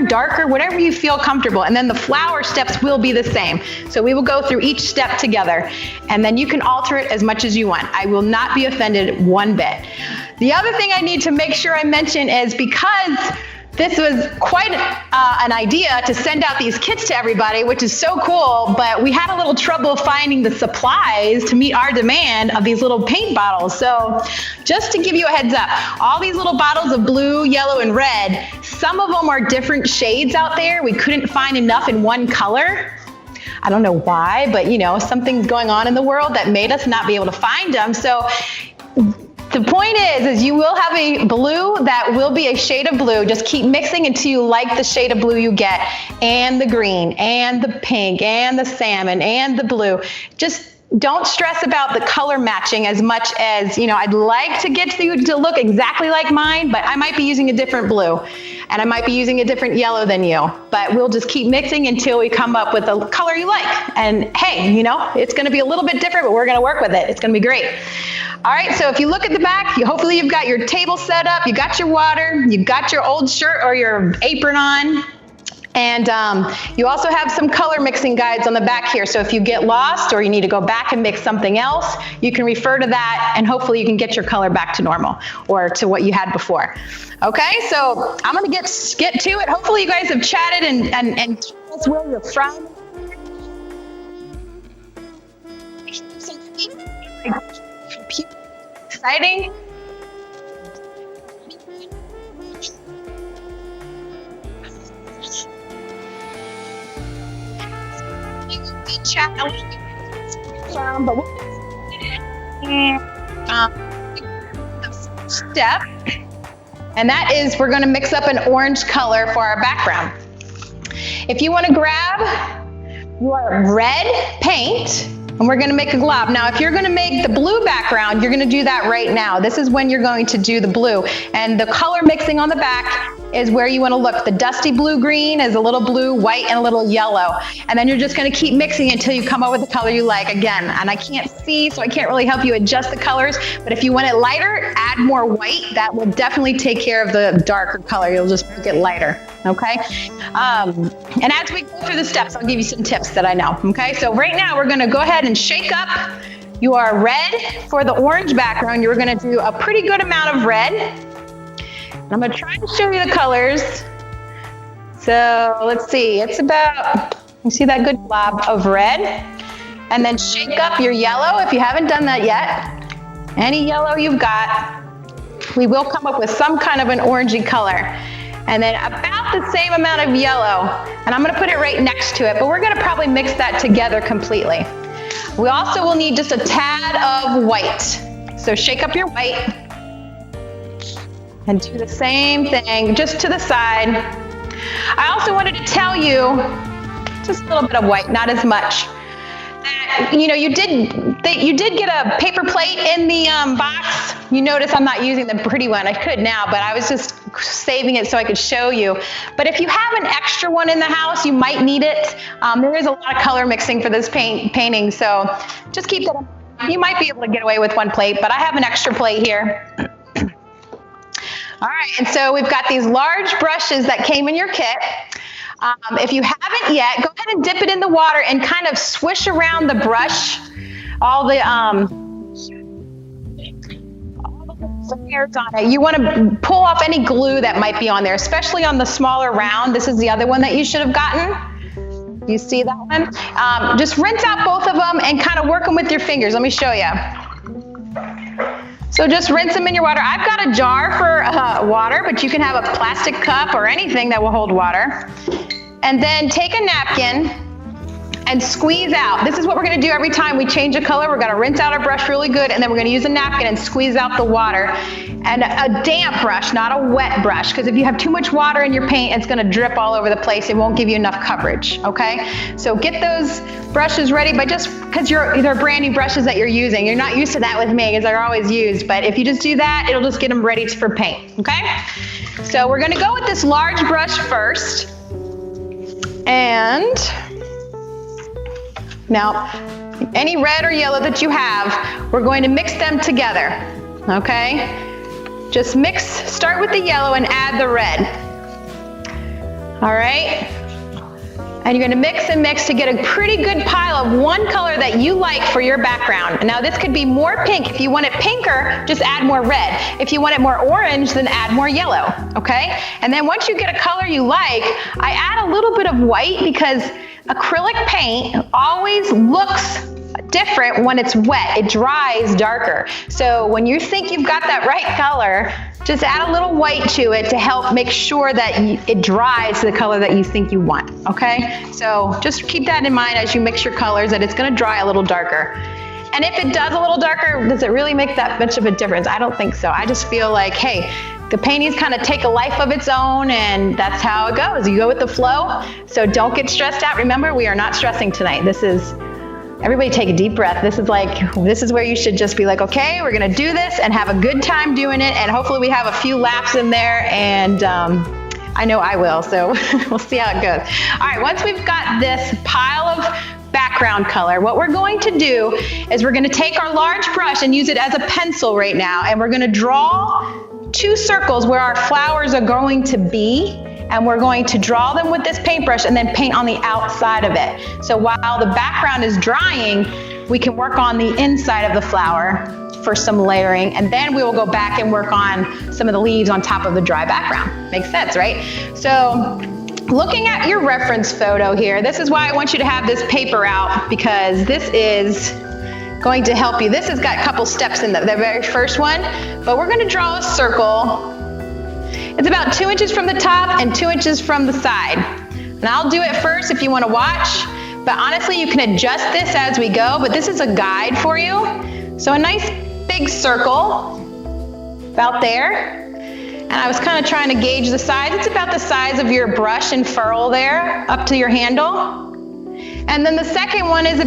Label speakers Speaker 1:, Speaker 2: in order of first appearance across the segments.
Speaker 1: darker, whatever you feel comfortable. And then the flower steps will be the same. So we will go through each step together, and then you can alter it as much as you want. I will not be offended one bit. The other thing I need to make sure I mention is, because this was quite an idea to send out these kits to everybody, which is so cool, but we had a little trouble finding the supplies to meet our demand of these little paint bottles. So just to give you a heads up, all these little bottles of blue, yellow, and red, some of them are different shades out there. We couldn't find enough in one color. I don't know why, but you know, something's going on in the world that made us not be able to find them. So the point is you will have a blue that will be a shade of blue. Just keep mixing until you like the shade of blue you get, and the green, and the pink, and the salmon, and the blue. Just don't stress about the color matching as much as, you know, I'd like to get you to look exactly like mine, but I might be using a different blue, and I might be using a different yellow than you. But we'll just keep mixing until we come up with the color you like. And hey, you know, it's gonna be a little bit different, but we're gonna work with it. It's gonna be great. All right, so if you look at the back, hopefully you've got your table set up, you got your water, you've got your old shirt or your apron on, and you also have some color mixing guides on the back here. So if you get lost or you need to go back and mix something else, you can refer to that, and hopefully you can get your color back to normal or to what you had before. Okay, so I'm gonna get to it. Hopefully you guys have chatted and told us where you're from. Exciting. Step, and that is we're going to mix up an orange color for our background. If you want to grab your red paint, and we're going to make a glob. Now, if you're going to make the blue background, you're going to do that right now. This is when you're going to do the blue. And the color mixing on the back is where you want to look. The dusty blue-green is a little blue, white, and a little yellow. And then you're just going to keep mixing until you come up with the color you like. Again, and I can't see, so I can't really help you adjust the colors. But if you want it lighter, add more white. That will definitely take care of the darker color. You'll just make it lighter. Okay? And as we go through the steps, I'll give you some tips that I know. Okay? So right now, we're going to go ahead and shake up your red. For the orange background, you're going to do a pretty good amount of red. And I'm going to try to show you the colors. So let's see, it's about, you see that good blob of red? And then shake up your yellow if you haven't done that yet. Any yellow you've got, we will come up with some kind of an orangey color. And then about the same amount of yellow, and I'm going to put it right next to it, but we're going to probably mix that together completely. We also will need just a tad of white. So shake up your white and do the same thing just to the side. I also wanted to tell you, just a little bit of white, not as much. That, you know, you did get a paper plate in the box. You notice I'm not using the pretty one. I could now, but I was just saving it so I could show you. But if you have an extra one in the house, you might need it. There is a lot of color mixing for this painting, so just keep that in mind. You might be able to get away with one plate, but I have an extra plate here. All right, and so we've got these large brushes that came in your kit. If you haven't yet, go ahead and dip it in the water and kind of swish around the brush, all the hairs on it. You want to pull off any glue that might be on there, especially on the smaller round. This is the other one that you should have gotten. You see that one? Just rinse out both of them and kind of work them with your fingers. Let me show you. So just rinse them in your water. I've got a jar for water, but you can have a plastic cup or anything that will hold water. And then take a napkin and squeeze out. This is what we're going to do every time we change a color. We're going to rinse out our brush really good, and then we're going to use a napkin and squeeze out the water. And a damp brush, not a wet brush, because if you have too much water in your paint, it's going to drip all over the place. It won't give you enough coverage, okay? So get those brushes ready, but just because they're brand new brushes that you're using. You're not used to that with me because they're always used, but if you just do that, it'll just get them ready for paint, okay? So we're going to go with this large brush first. And now, any red or yellow that you have, we're going to mix them together, okay? Just mix, start with the yellow and add the red. All right. And you're gonna mix and mix to get a pretty good pile of one color that you like for your background. Now this could be more pink. If you want it pinker, just add more red. If you want it more orange, then add more yellow, okay? And then once you get a color you like, I add a little bit of white because acrylic paint always looks different when it's wet. It dries darker. So when you think you've got that right color, just add a little white to it to help make sure that it dries to the color that you think you want, okay? So just keep that in mind as you mix your colors, that it's gonna dry a little darker. And if it does a little darker, does it really make that much of a difference? I don't think so. I just feel like, hey, the paintings kind of take a life of its own, and that's how it goes. You go with the flow, so don't get stressed out. Remember, we are not stressing tonight. Everybody take a deep breath. This is where you should just be like, okay, we're gonna do this and have a good time doing it, and hopefully we have a few laughs in there, and I know I will, so we'll see how it goes. All right, once we've got this pile of background color, what we're going to do is we're gonna take our large brush and use it as a pencil right now, and we're gonna draw 2 circles where our flowers are going to be, and we're going to draw them with this paintbrush and then paint on the outside of it. So while the background is drying, we can work on the inside of the flower for some layering, and then we will go back and work on some of the leaves on top of the dry background. Makes sense, right? So looking at your reference photo here, this is why I want you to have this paper out, because this is going to help you. This has got a couple steps in the very first one, but we're gonna draw a circle. It's about 2 inches from the top and 2 inches from the side. And I'll do it first if you want to watch, but honestly you can adjust this as we go, but this is a guide for you. So a nice big circle about there. And I was kind of trying to gauge the size. It's about the size of your brush and ferrule there up to your handle. And then the second one is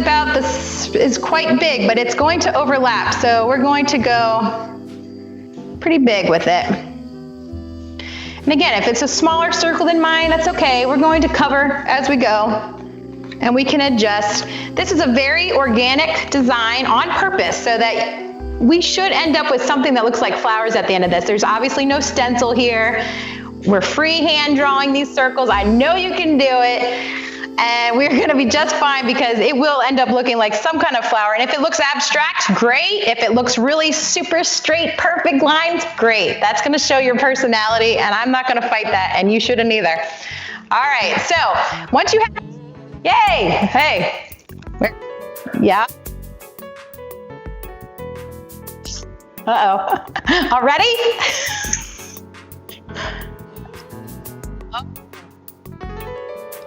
Speaker 1: is quite big, but it's going to overlap. So we're going to go pretty big with it. And again, if it's a smaller circle than mine, that's okay. We're going to cover as we go, and we can adjust. This is a very organic design on purpose so that we should end up with something that looks like flowers at the end of this. There's obviously no stencil here. We're freehand drawing these circles. I know you can do it. And we're gonna be just fine because it will end up looking like some kind of flower. And if it looks abstract, great. If it looks really super straight, perfect lines, great. That's gonna show your personality, and I'm not gonna fight that, and you shouldn't either. All right, so once you have, yay, hey, yeah. Uh-oh, already?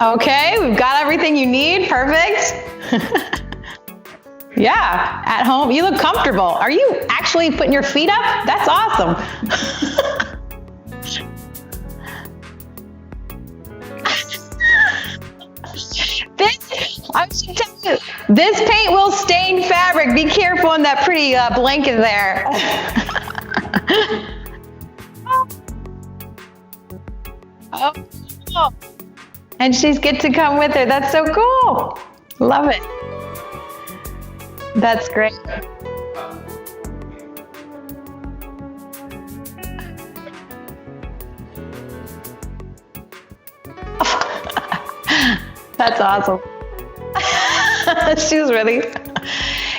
Speaker 1: Okay, we've got everything you need, perfect. Yeah, at home, you look comfortable. Are you actually putting your feet up? That's awesome. I should tell you, this paint will stain fabric. Be careful in that pretty blanket there. Oh. And she's get to come with her. That's so cool. Love it. That's great. That's awesome. She's ready.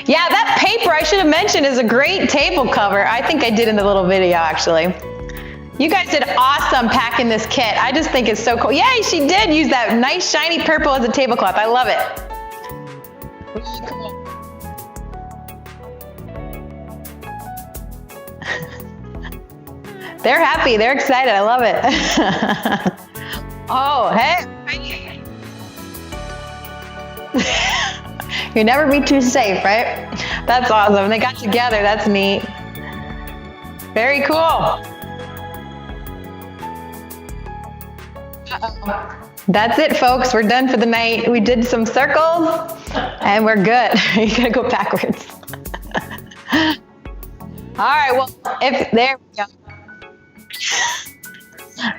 Speaker 1: Yeah, that paper I should have mentioned is a great table cover. I think I did in the little video actually. You guys did awesome packing this kit. I just think it's so cool. Yay, she did use that nice shiny purple as a tablecloth. I love it. Really cool. They're happy. They're excited. I love it. Oh, hey. You never be too safe, right? That's awesome. They got together. That's neat. Very cool. That's it, folks. We're done for the night. We did some circles and we're good. You gotta go backwards. All right, well, there we go.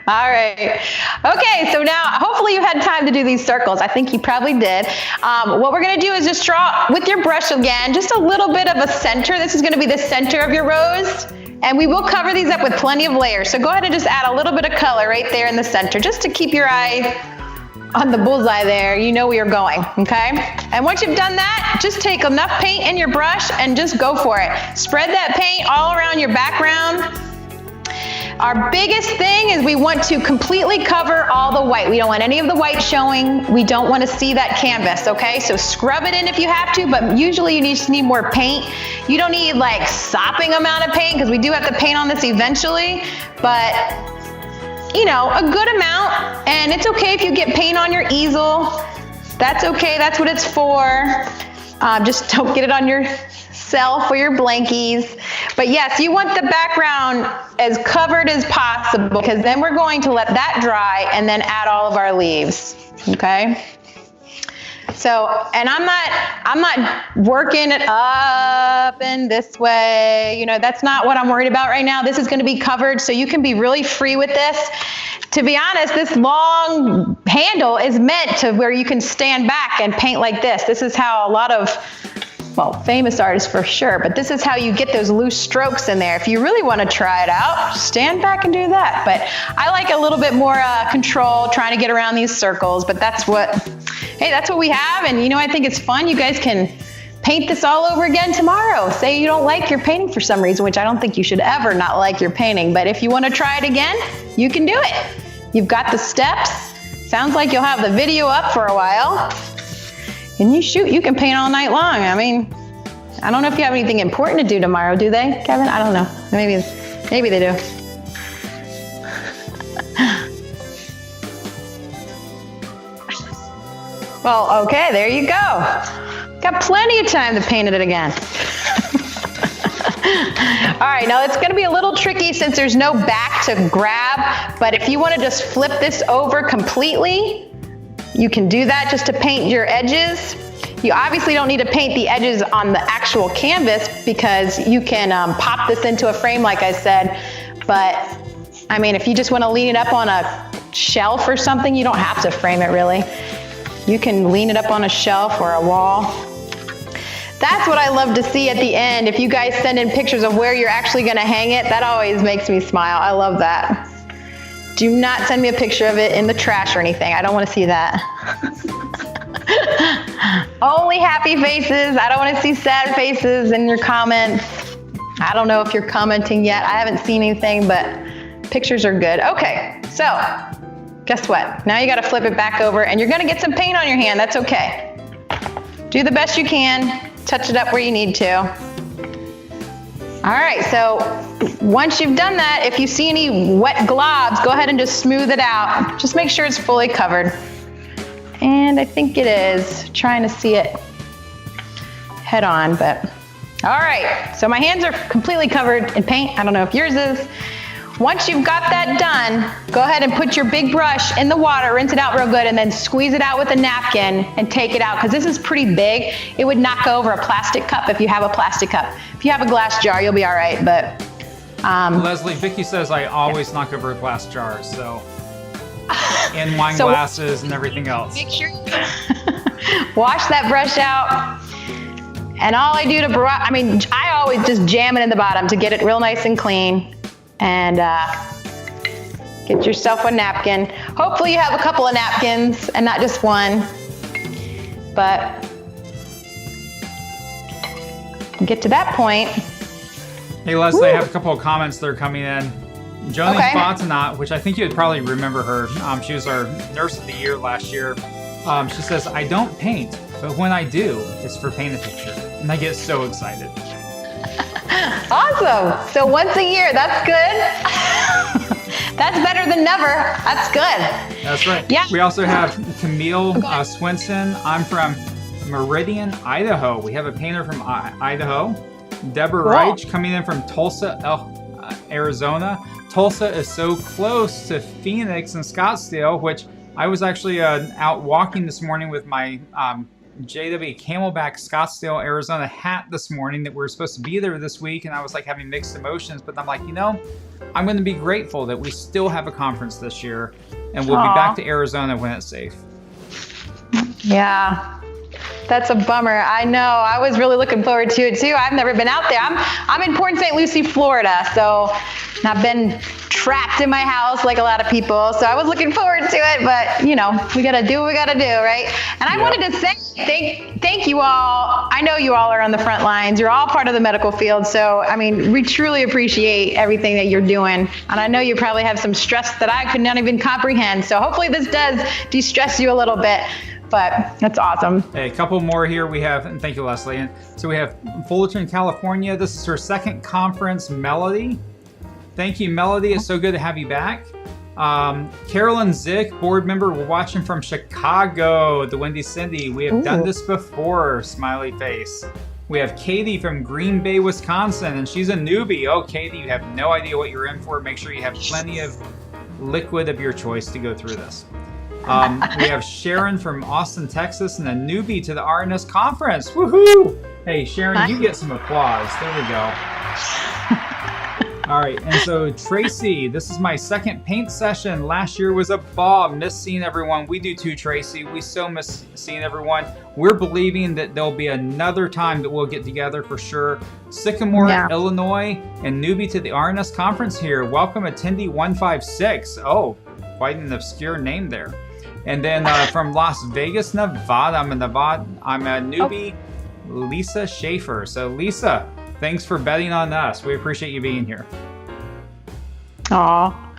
Speaker 1: All right. Okay, so now hopefully you had time to do these circles. I think you probably did. What we're gonna do is just draw with your brush again, just a little bit of a center. This is gonna be the center of your rose. And we will cover these up with plenty of layers. So go ahead and just add a little bit of color right there in the center, just to keep your eye on the bullseye there. You know where you're going, okay? And once you've done that, just take enough paint in your brush and just go for it. Spread that paint all around your background. Our biggest thing is we want to completely cover all the white. We don't want any of the white showing. We don't want to see that canvas, okay? So scrub it in if you have to, but usually you just need more paint. You don't need like sopping amount of paint, because we do have to paint on this eventually, but you know, a good amount. And it's okay if you get paint on your easel. That's okay, that's what it's for. Just don't get it on yourself or your blankies. But yes, you want the background as covered as possible, because then we're going to let that dry and then add all of our leaves, okay? So, and I'm not working it up and this way, you know, that's not what I'm worried about right now. This is going to be covered, so you can be really free with this. To be honest, this long handle is meant to where you can stand back and paint like this. This is how a lot of, well, famous artists for sure, but this is how you get those loose strokes in there. If you really want to try it out, stand back and do that. But I like a little bit more control, trying to get around these circles, but that's what, hey, that's what we have. And you know, I think it's fun. You guys can paint this all over again tomorrow. Say you don't like your painting for some reason, which I don't think you should ever not like your painting, but if you want to try it again, you can do it. You've got the steps. Sounds like you'll have the video up for a while. And you can paint all night long. I mean, I don't know if you have anything important to do tomorrow, do they, Kevin? I don't know. Maybe they do. Well, okay, there you go. Got plenty of time to paint it again. All right, now it's going to be a little tricky since there's no back to grab, but if you want to just flip this over completely, you can do that just to paint your edges. You obviously don't need to paint the edges on the actual canvas, because you can pop this into a frame like I said, but I mean, if you just want to lean it up on a shelf or something, you don't have to frame it really. You can lean it up on a shelf or a wall. That's what I love to see at the end. If you guys send in pictures of where you're actually going to hang it, that always makes me smile. I love that. Do not send me a picture of it in the trash or anything. I don't want to see that. Only happy faces. I don't want to see sad faces in your comments. I don't know if you're commenting yet. I haven't seen anything, but pictures are good. Okay, so guess what? Now you got to flip it back over, and you're going to get some paint on your hand. That's okay. Do the best you can. Touch it up where you need to. All right, so once you've done that, if you see any wet globs, go ahead and just smooth it out. Just make sure it's fully covered. And I think it is. Trying to see it head on, but all right. So my hands are completely covered in paint. I don't know if yours is. Once you've got that done, go ahead and put your big brush in the water, rinse it out real good, and then squeeze it out with a napkin and take it out, because this is pretty big. It would knock over a plastic cup if you have a plastic cup. If you have a glass jar, you'll be all right, but...
Speaker 2: Leslie, Vicki says I always knock over glass jars, so... and wine glasses and everything else.
Speaker 1: Make sure you wash that brush out. And all I do to I always just jam it in the bottom to get it real nice and clean. And get yourself a napkin. Hopefully you have a couple of napkins and not just one. But get to that point.
Speaker 2: Hey Leslie, I have a couple of comments that are coming in. Joni Fontenot, which I think you would probably remember her. She was our Nurse of the Year last year. She says, I don't paint, but when I do, it's for Paint a Picture. And I get so excited.
Speaker 1: Awesome. So once a year, that's good. That's better than never. That's good.
Speaker 2: That's right.
Speaker 1: Yeah.
Speaker 2: We also have Camille Swinson. I'm from Meridian, Idaho. We have a painter from Idaho. Deborah Reich coming in from Tulsa, Arizona. Tulsa is so close to Phoenix and Scottsdale, which I was actually out walking this morning with my JW Camelback Scottsdale, Arizona hat this morning that we were supposed to be there this week, and I was like having mixed emotions, but I'm like, you know, I'm going to be grateful that we still have a conference this year, and we'll be back to Arizona when it's safe.
Speaker 1: Yeah. That's a bummer. I know. I was really looking forward to it too. I've never been out there. I'm in Port St. Lucie, Florida, so I've been trapped in my house like a lot of people. So I was looking forward to it, but we got to do what we got to do, right? And I wanted to say thank you all. I know you all are on the front lines. You're all part of the medical field. So, I mean, we truly appreciate everything that you're doing. And I know you probably have some stress that I could not even comprehend. So hopefully this does de-stress you a little bit. But that's awesome.
Speaker 2: Hey, a couple more here we have, and thank you, Leslie. And so we have Fullerton, California. This is her second conference, Melody. Thank you, Melody. It's so good to have you back. Carolyn Zick, board member. We're watching from Chicago, the Windy Cindy. We have done this before, smiley face. We have Katie from Green Bay, Wisconsin, and she's a newbie. Oh, Katie, you have no idea what you're in for. Make sure you have plenty of liquid of your choice to go through this. We have Sharon from Austin, Texas, and a newbie to the RNS conference. Woohoo! Hey, Sharon, you get some applause. There we go. All right, and so Tracy, this is my second paint session. Last year was a ball. Miss seeing everyone. We do too, Tracy. We so miss seeing everyone. We're believing that there'll be another time that we'll get together for sure. Sycamore, Illinois, and newbie to the RNS conference here. Welcome, attendee 156. Oh, quite an obscure name there. And then from Las Vegas, Nevada, I'm a newbie, Lisa Schaefer. So Lisa, thanks for betting on us. We appreciate you being here.
Speaker 1: Aw,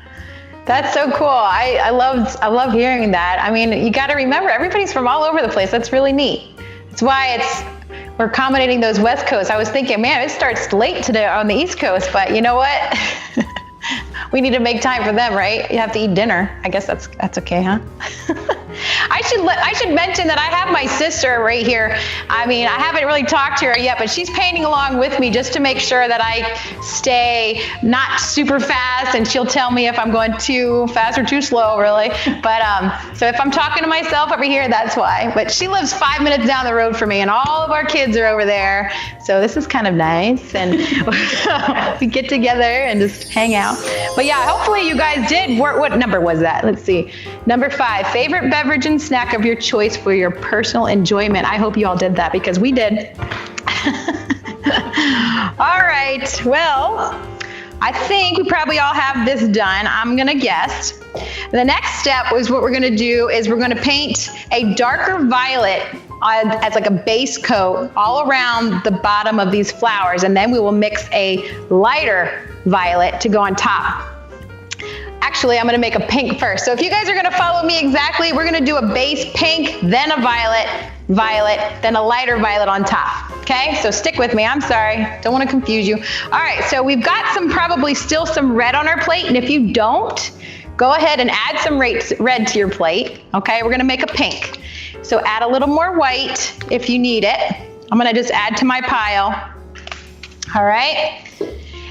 Speaker 1: that's so cool. I love hearing that. I mean, you got to remember, everybody's from all over the place. That's really neat. That's why we're accommodating those West Coast. I was thinking, man, it starts late today on the East Coast, but you know what? We need to make time for them, right? You have to eat dinner. I guess that's okay, huh? I should mention that I have my sister right here. I mean, I haven't really talked to her yet, but she's painting along with me just to make sure that I stay not super fast, and she'll tell me if I'm going too fast or too slow, really. But so if I'm talking to myself over here, that's why. But she lives 5 minutes down the road from me, and all of our kids are over there. So this is kind of nice, and we get together and just hang out. But yeah, hopefully you guys did. What number was that? Let's see. Number 5, favorite beverage and snack of your choice for your personal enjoyment. I hope you all did that because we did. All right. Well, I think we probably all have this done. I'm going to guess. The next step is what we're going to do is we're going to paint a darker violet as like a base coat all around the bottom of these flowers, and then we will mix a lighter violet to go on top. Actually, I'm going to make a pink first. So if you guys are going to follow me exactly, we're going to do a base pink, then a violet, then a lighter violet on top. Okay, so stick with me. I'm sorry. Don't want to confuse you. All right, so we've got probably still some red on our plate, and if you don't, go ahead and add some red to your plate. Okay, we're going to make a pink. So add a little more white if you need it. I'm going to just add to my pile. All right.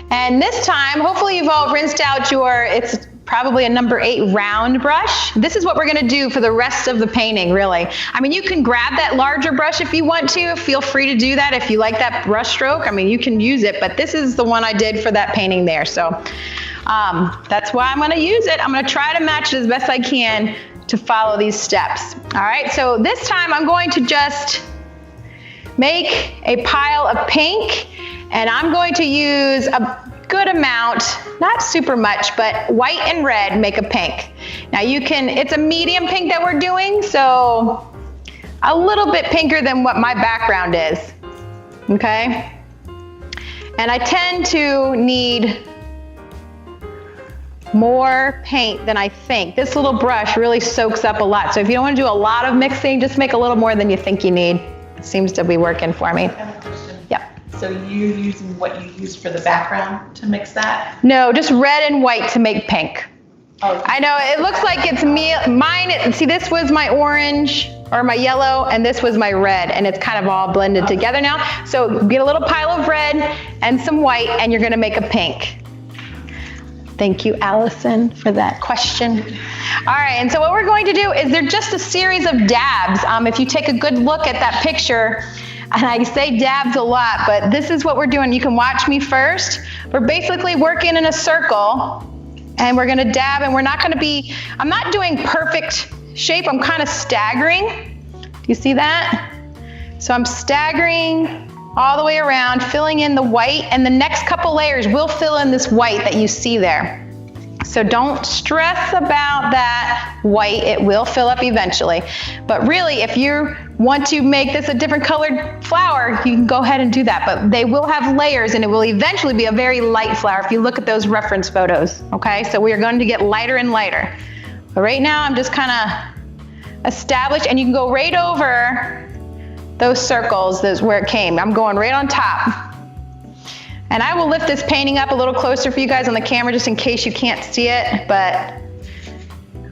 Speaker 1: And this time, hopefully you've all rinsed out it's probably a number 8 round brush. This is what we're going to do for the rest of the painting, really. I mean, you can grab that larger brush if you want to. Feel free to do that if you like that brush stroke. I mean, you can use it, but this is the one I did for that painting there. So that's why I'm going to use it. I'm going to try to match it as best I can to follow these steps. All right, so this time I'm going to just make a pile of pink, and I'm going to use a good amount, not super much, but white and red make a pink. Now it's a medium pink that we're doing, so a little bit pinker than what my background is, okay? And I tend to need more paint than I think. This little brush really soaks up a lot, so if you don't want to do a lot of mixing, just make a little more than you think you need. It seems to be working for me.
Speaker 3: So you're using what you used for the background to mix that?
Speaker 1: No, just red and white to make pink.
Speaker 3: Oh.
Speaker 1: I know, it looks like it's mine. See, this was my orange or my yellow, and this was my red, and it's kind of all blended together now. So get a little pile of red and some white, and you're gonna make a pink. Thank you, Allison, for that question. All right, and so what we're going to do is they're just a series of dabs. If you take a good look at that picture, and I say dabs a lot, but this is what we're doing. You can watch me first. We're basically working in a circle, and we're gonna dab, and I'm not doing perfect shape. I'm kind of staggering. Do you see that? So I'm staggering all the way around, filling in the white, and the next couple layers will fill in this white that you see there. So don't stress about that white, it will fill up eventually. But really, if you want to make this a different colored flower, you can go ahead and do that. But they will have layers and it will eventually be a very light flower if you look at those reference photos, okay? So we are going to get lighter and lighter. But right now I'm just kind of established, and you can go right over those circles, those where it came. I'm going right on top. And I will lift this painting up a little closer for you guys on the camera just in case you can't see it, but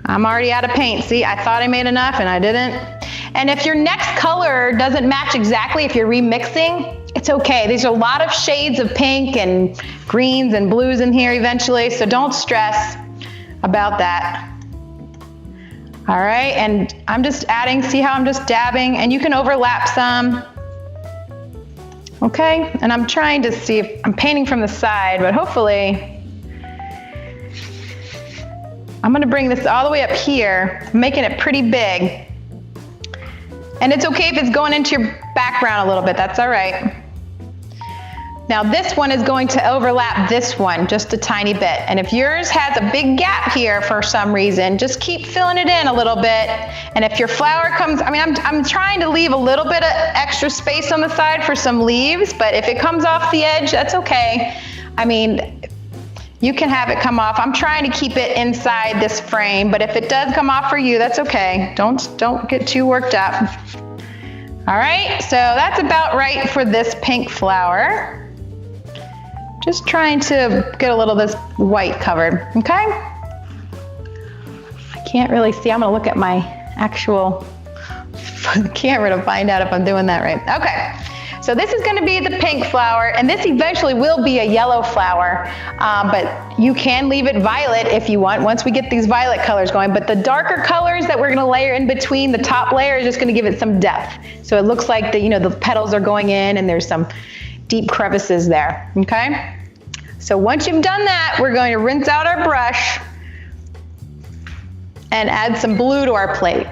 Speaker 1: I'm already out of paint. See, I thought I made enough and I didn't. And if your next color doesn't match exactly, if you're remixing, it's okay. There's a lot of shades of pink and greens and blues in here eventually, so don't stress about that. All right, and I'm just adding, see how I'm just dabbing, and you can overlap some. Okay, and I'm trying to see if I'm painting from the side, but hopefully I'm gonna bring this all the way up here, making it pretty big. And it's okay if it's going into your background a little bit, that's all right. Now this one is going to overlap this one just a tiny bit. And if yours has a big gap here for some reason, just keep filling it in a little bit. And if your flower comes, I mean, I'm trying to leave a little bit of extra space on the side for some leaves, but if it comes off the edge, that's okay. I mean, you can have it come off. I'm trying to keep it inside this frame, but if it does come off for you, that's okay. Don't get too worked up. All right, so that's about right for this pink flower. Just trying to get a little of this white covered, okay? I can't really see. I'm gonna look at my actual camera to find out if I'm doing that right. Okay, so this is gonna be the pink flower, and this eventually will be a yellow flower, but you can leave it violet if you want once we get these violet colors going. But the darker colors that we're gonna layer in between the top layer is just gonna give it some depth. So it looks like the petals are going in and there's some deep crevices there, okay? So once you've done that, we're going to rinse out our brush and add some blue to our plate.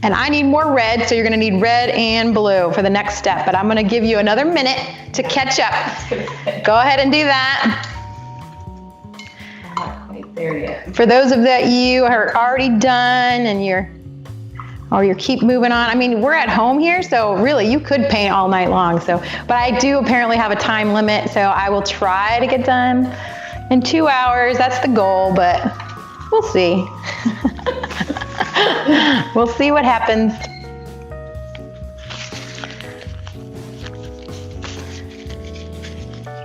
Speaker 1: And I need more red, so you're gonna need red and blue for the next step, but I'm gonna give you another minute to catch up. Go ahead and do that.
Speaker 3: I'm not quite there yet.
Speaker 1: For those of that you are already done and you're keep moving on. I mean, we're at home here, so really you could paint all night long. So, but I do apparently have a time limit, so I will try to get done in 2 hours. That's the goal, but we'll see. We'll see what happens.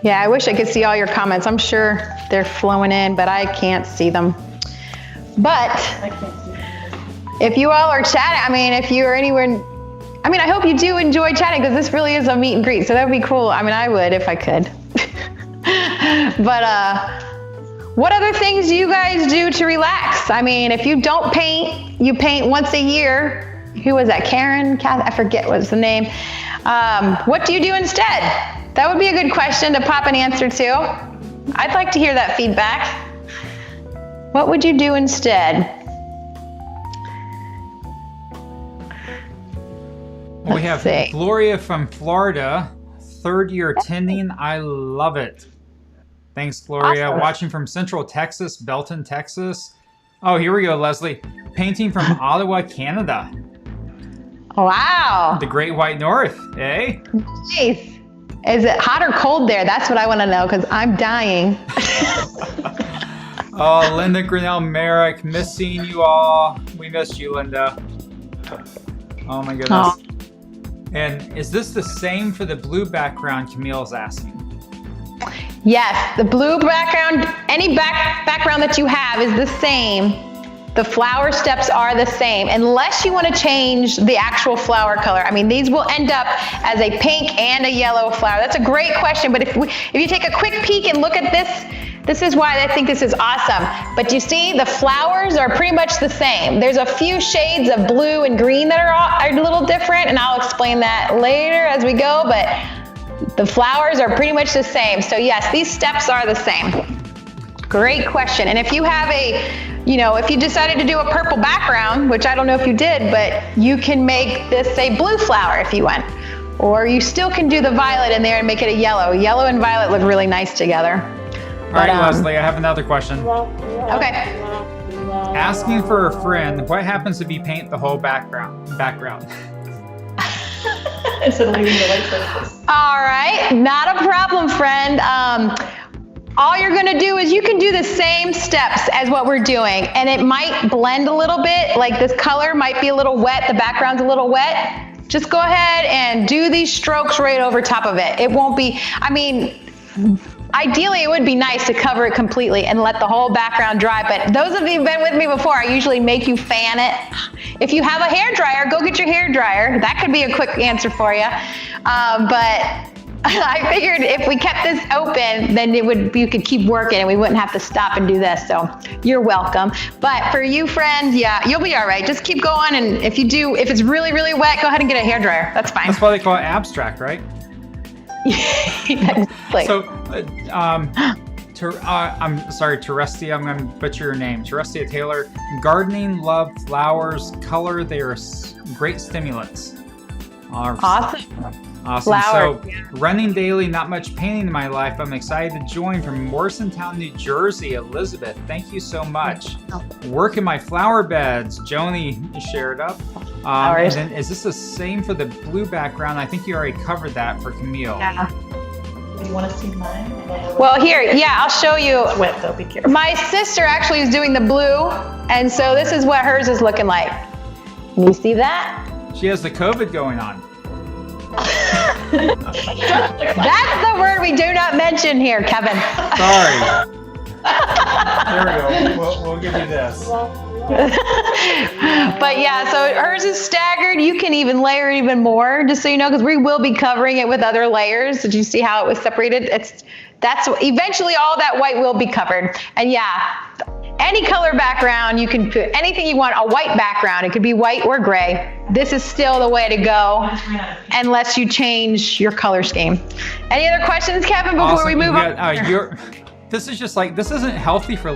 Speaker 1: Yeah, I wish I could see all your comments. I'm sure they're flowing in, but I can't see them. But
Speaker 3: I can't see it.
Speaker 1: if you all are chatting, I mean, if you're anywhere, I mean, I hope you do enjoy chatting because this really is a meet and greet. So that would be cool. I mean, I would if I could. But what other things do you guys do to relax? I mean, if you don't paint, you paint once a year. Who was that? Karen? I forget what's the name. What do you do instead? That would be a good question to pop an answer to. I'd like to hear that feedback. What would you do instead?
Speaker 2: We have
Speaker 1: see.
Speaker 2: Gloria from Florida, third year attending. I love it. Thanks, Gloria.
Speaker 1: Awesome.
Speaker 2: Watching from Central Texas, Belton, Texas. Oh, here we go, Leslie. Painting from Ottawa, Canada.
Speaker 1: Wow.
Speaker 2: The Great White North, eh?
Speaker 1: Nice. Is it hot or cold there? That's what I want to know because I'm dying.
Speaker 2: Oh, Linda Grinnell Merrick, missing you all. We missed you, Linda. Oh my goodness.
Speaker 1: Oh.
Speaker 2: And is this the same for the blue background, Camille's asking?
Speaker 1: Yes, the blue background, any background that you have is the same. The flower steps are the same, unless you want to change the actual flower color. I mean, these will end up as a pink and a yellow flower. That's a great question, but if you take a quick peek and look at this is why I think this is awesome. But you see, the flowers are pretty much the same. There's a few shades of blue and green that are a little different, and I'll explain that later as we go, but the flowers are pretty much the same. So yes, these steps are the same. Great question. And if you have if you decided to do a purple background, which I don't know if you did, but you can make this a blue flower if you want. Or you still can do the violet in there and make it a yellow. Yellow and violet look really nice together.
Speaker 2: All right, Leslie, I have another question.
Speaker 1: Okay.
Speaker 2: Asking for a friend, what happens if you paint the whole background?
Speaker 3: Instead of leaving the white surface.
Speaker 1: All right, not a problem, friend. All you're gonna do is you can do the same steps as what we're doing, and it might blend a little bit, like this color might be a little wet, the background's a little wet. Just go ahead and do these strokes right over top of it. It won't be, ideally it would be nice to cover it completely and let the whole background dry, but those of you who've been with me before, I usually make you fan it. If you have a hair dryer, go get your hair dryer. That could be a quick answer for you. But I figured if we kept this open, then you could keep working and we wouldn't have to stop and do this. So you're welcome. But for you, friend, yeah, you'll be all right. Just keep going. And if it's really, really wet, go ahead and get a hairdryer. That's fine.
Speaker 2: That's why they call it abstract, right?
Speaker 1: Exactly.
Speaker 2: So, I'm sorry, Terestia, I'm going to butcher your name. Terestia Taylor, gardening, love, flowers, color, they are great stimulants.
Speaker 1: Awesome.
Speaker 2: Awesome.
Speaker 1: Flowers,
Speaker 2: So, running daily, not much painting in my life. I'm excited to join from Morrisontown, New Jersey. Elizabeth, thank you so much. Work in my flower beds. Joni shared up. And then is this the same for the blue background? I think you already covered that for Camille.
Speaker 1: Yeah.
Speaker 3: Do you want to see mine?
Speaker 1: Well, here, yeah, I'll show you.
Speaker 3: It's wet though, be careful.
Speaker 1: My sister actually is doing the blue, and so this is what hers is looking like. Can you see that?
Speaker 2: She has the COVID going on.
Speaker 1: That's the word we do not mention here, Kevin.
Speaker 2: Sorry. There we go. We'll give you this.
Speaker 1: But yeah, so hers is staggered. You can even layer even more, just so you know, because we will be covering it with other layers. Did you see how it was separated? That's eventually all that white will be covered. And yeah, any color background, you can put anything you want, a white background. It could be white or gray. This is still the way to go unless you change your color scheme. Any other questions, Kevin, before we move on?
Speaker 2: This is just like, this isn't healthy for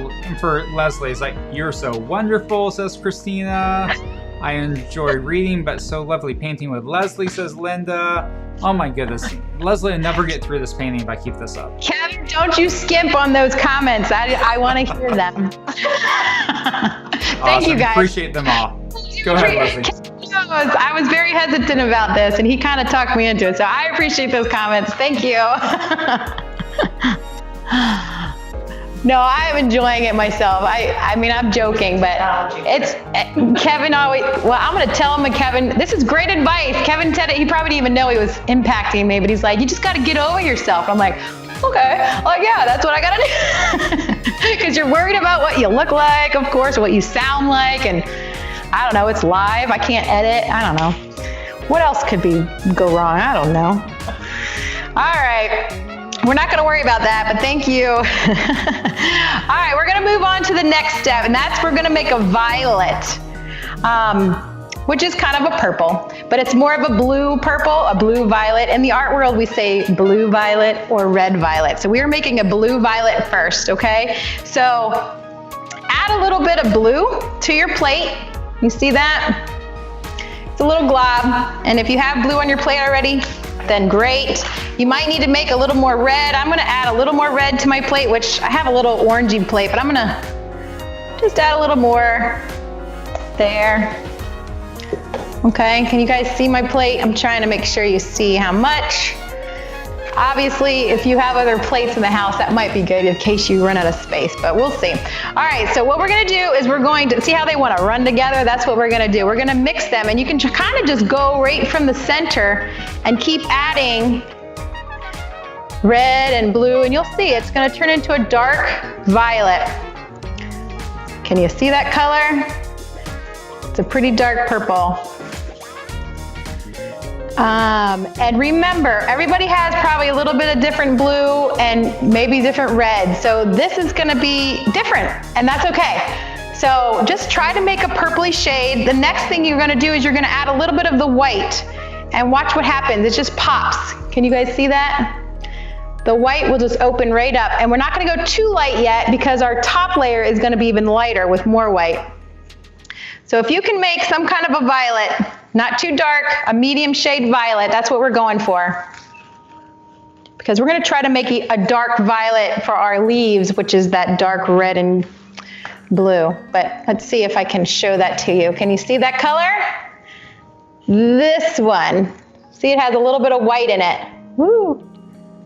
Speaker 2: Leslie. It's like, you're so wonderful, says Christina. I enjoy reading, but so lovely painting with Leslie, says Linda. Oh my goodness. Leslie will never get through this painting if I keep this up.
Speaker 1: Kevin, don't you skimp on those comments. I want to hear them. Thank you, guys.
Speaker 2: Appreciate them all. Go ahead, Leslie.
Speaker 1: I was very hesitant about this, and he kind of talked me into it, so I appreciate those comments. Thank you. No, I'm enjoying it myself. I'm joking, but Kevin always, well, I'm going to tell him, Kevin, this is great advice. Kevin said it, he probably didn't even know he was impacting me, but he's like, you just got to get over yourself. I'm like, okay, like, yeah, that's what I got to do. Because you're worried about what you look like, of course, what you sound like, and I don't know, it's live, I can't edit, I don't know. What else could go wrong? I don't know. All right. We're not going to worry about that, but thank you. All right, we're going to move on to the next step, and that's we're going to make a violet, which is kind of a purple, but it's more of a blue purple, a blue violet. In the art world, we say blue violet or red violet. So we're making a blue violet first, okay? So add a little bit of blue to your plate. You see that? It's a little glob, and if you have blue on your plate already, then great. You might need to make a little more red. I'm gonna add a little more red to my plate, which I have a little orangey plate, but I'm gonna just add a little more there. Okay, can you guys see my plate? I'm trying to make sure you see how much. Obviously, if you have other plates in the house, that might be good in case you run out of space, but we'll see. All right, so what we're gonna do is we're going to see how they wanna run together. That's what we're gonna do. We're gonna mix them, and you can kind of just go right from the center and keep adding red and blue, and you'll see it's gonna turn into a dark violet. Can you see that color? It's a pretty dark purple. And remember, everybody has probably a little bit of different blue and maybe different red. So this is gonna be different, and that's okay. So just try to make a purpley shade. The next thing you're gonna do is you're gonna add a little bit of the white and watch what happens. It just pops. Can you guys see that? the white will just open right up. And we're not gonna go too light yet because our top layer is gonna be even lighter with more white. So if you can make some kind of a violet, not too dark, a medium shade violet, that's what we're going for. Because we're gonna try to make a dark violet for our leaves, which is that dark red and blue. But let's see if I can show that to you. Can you see that color? This one. See, it has a little bit of white in it. Woo!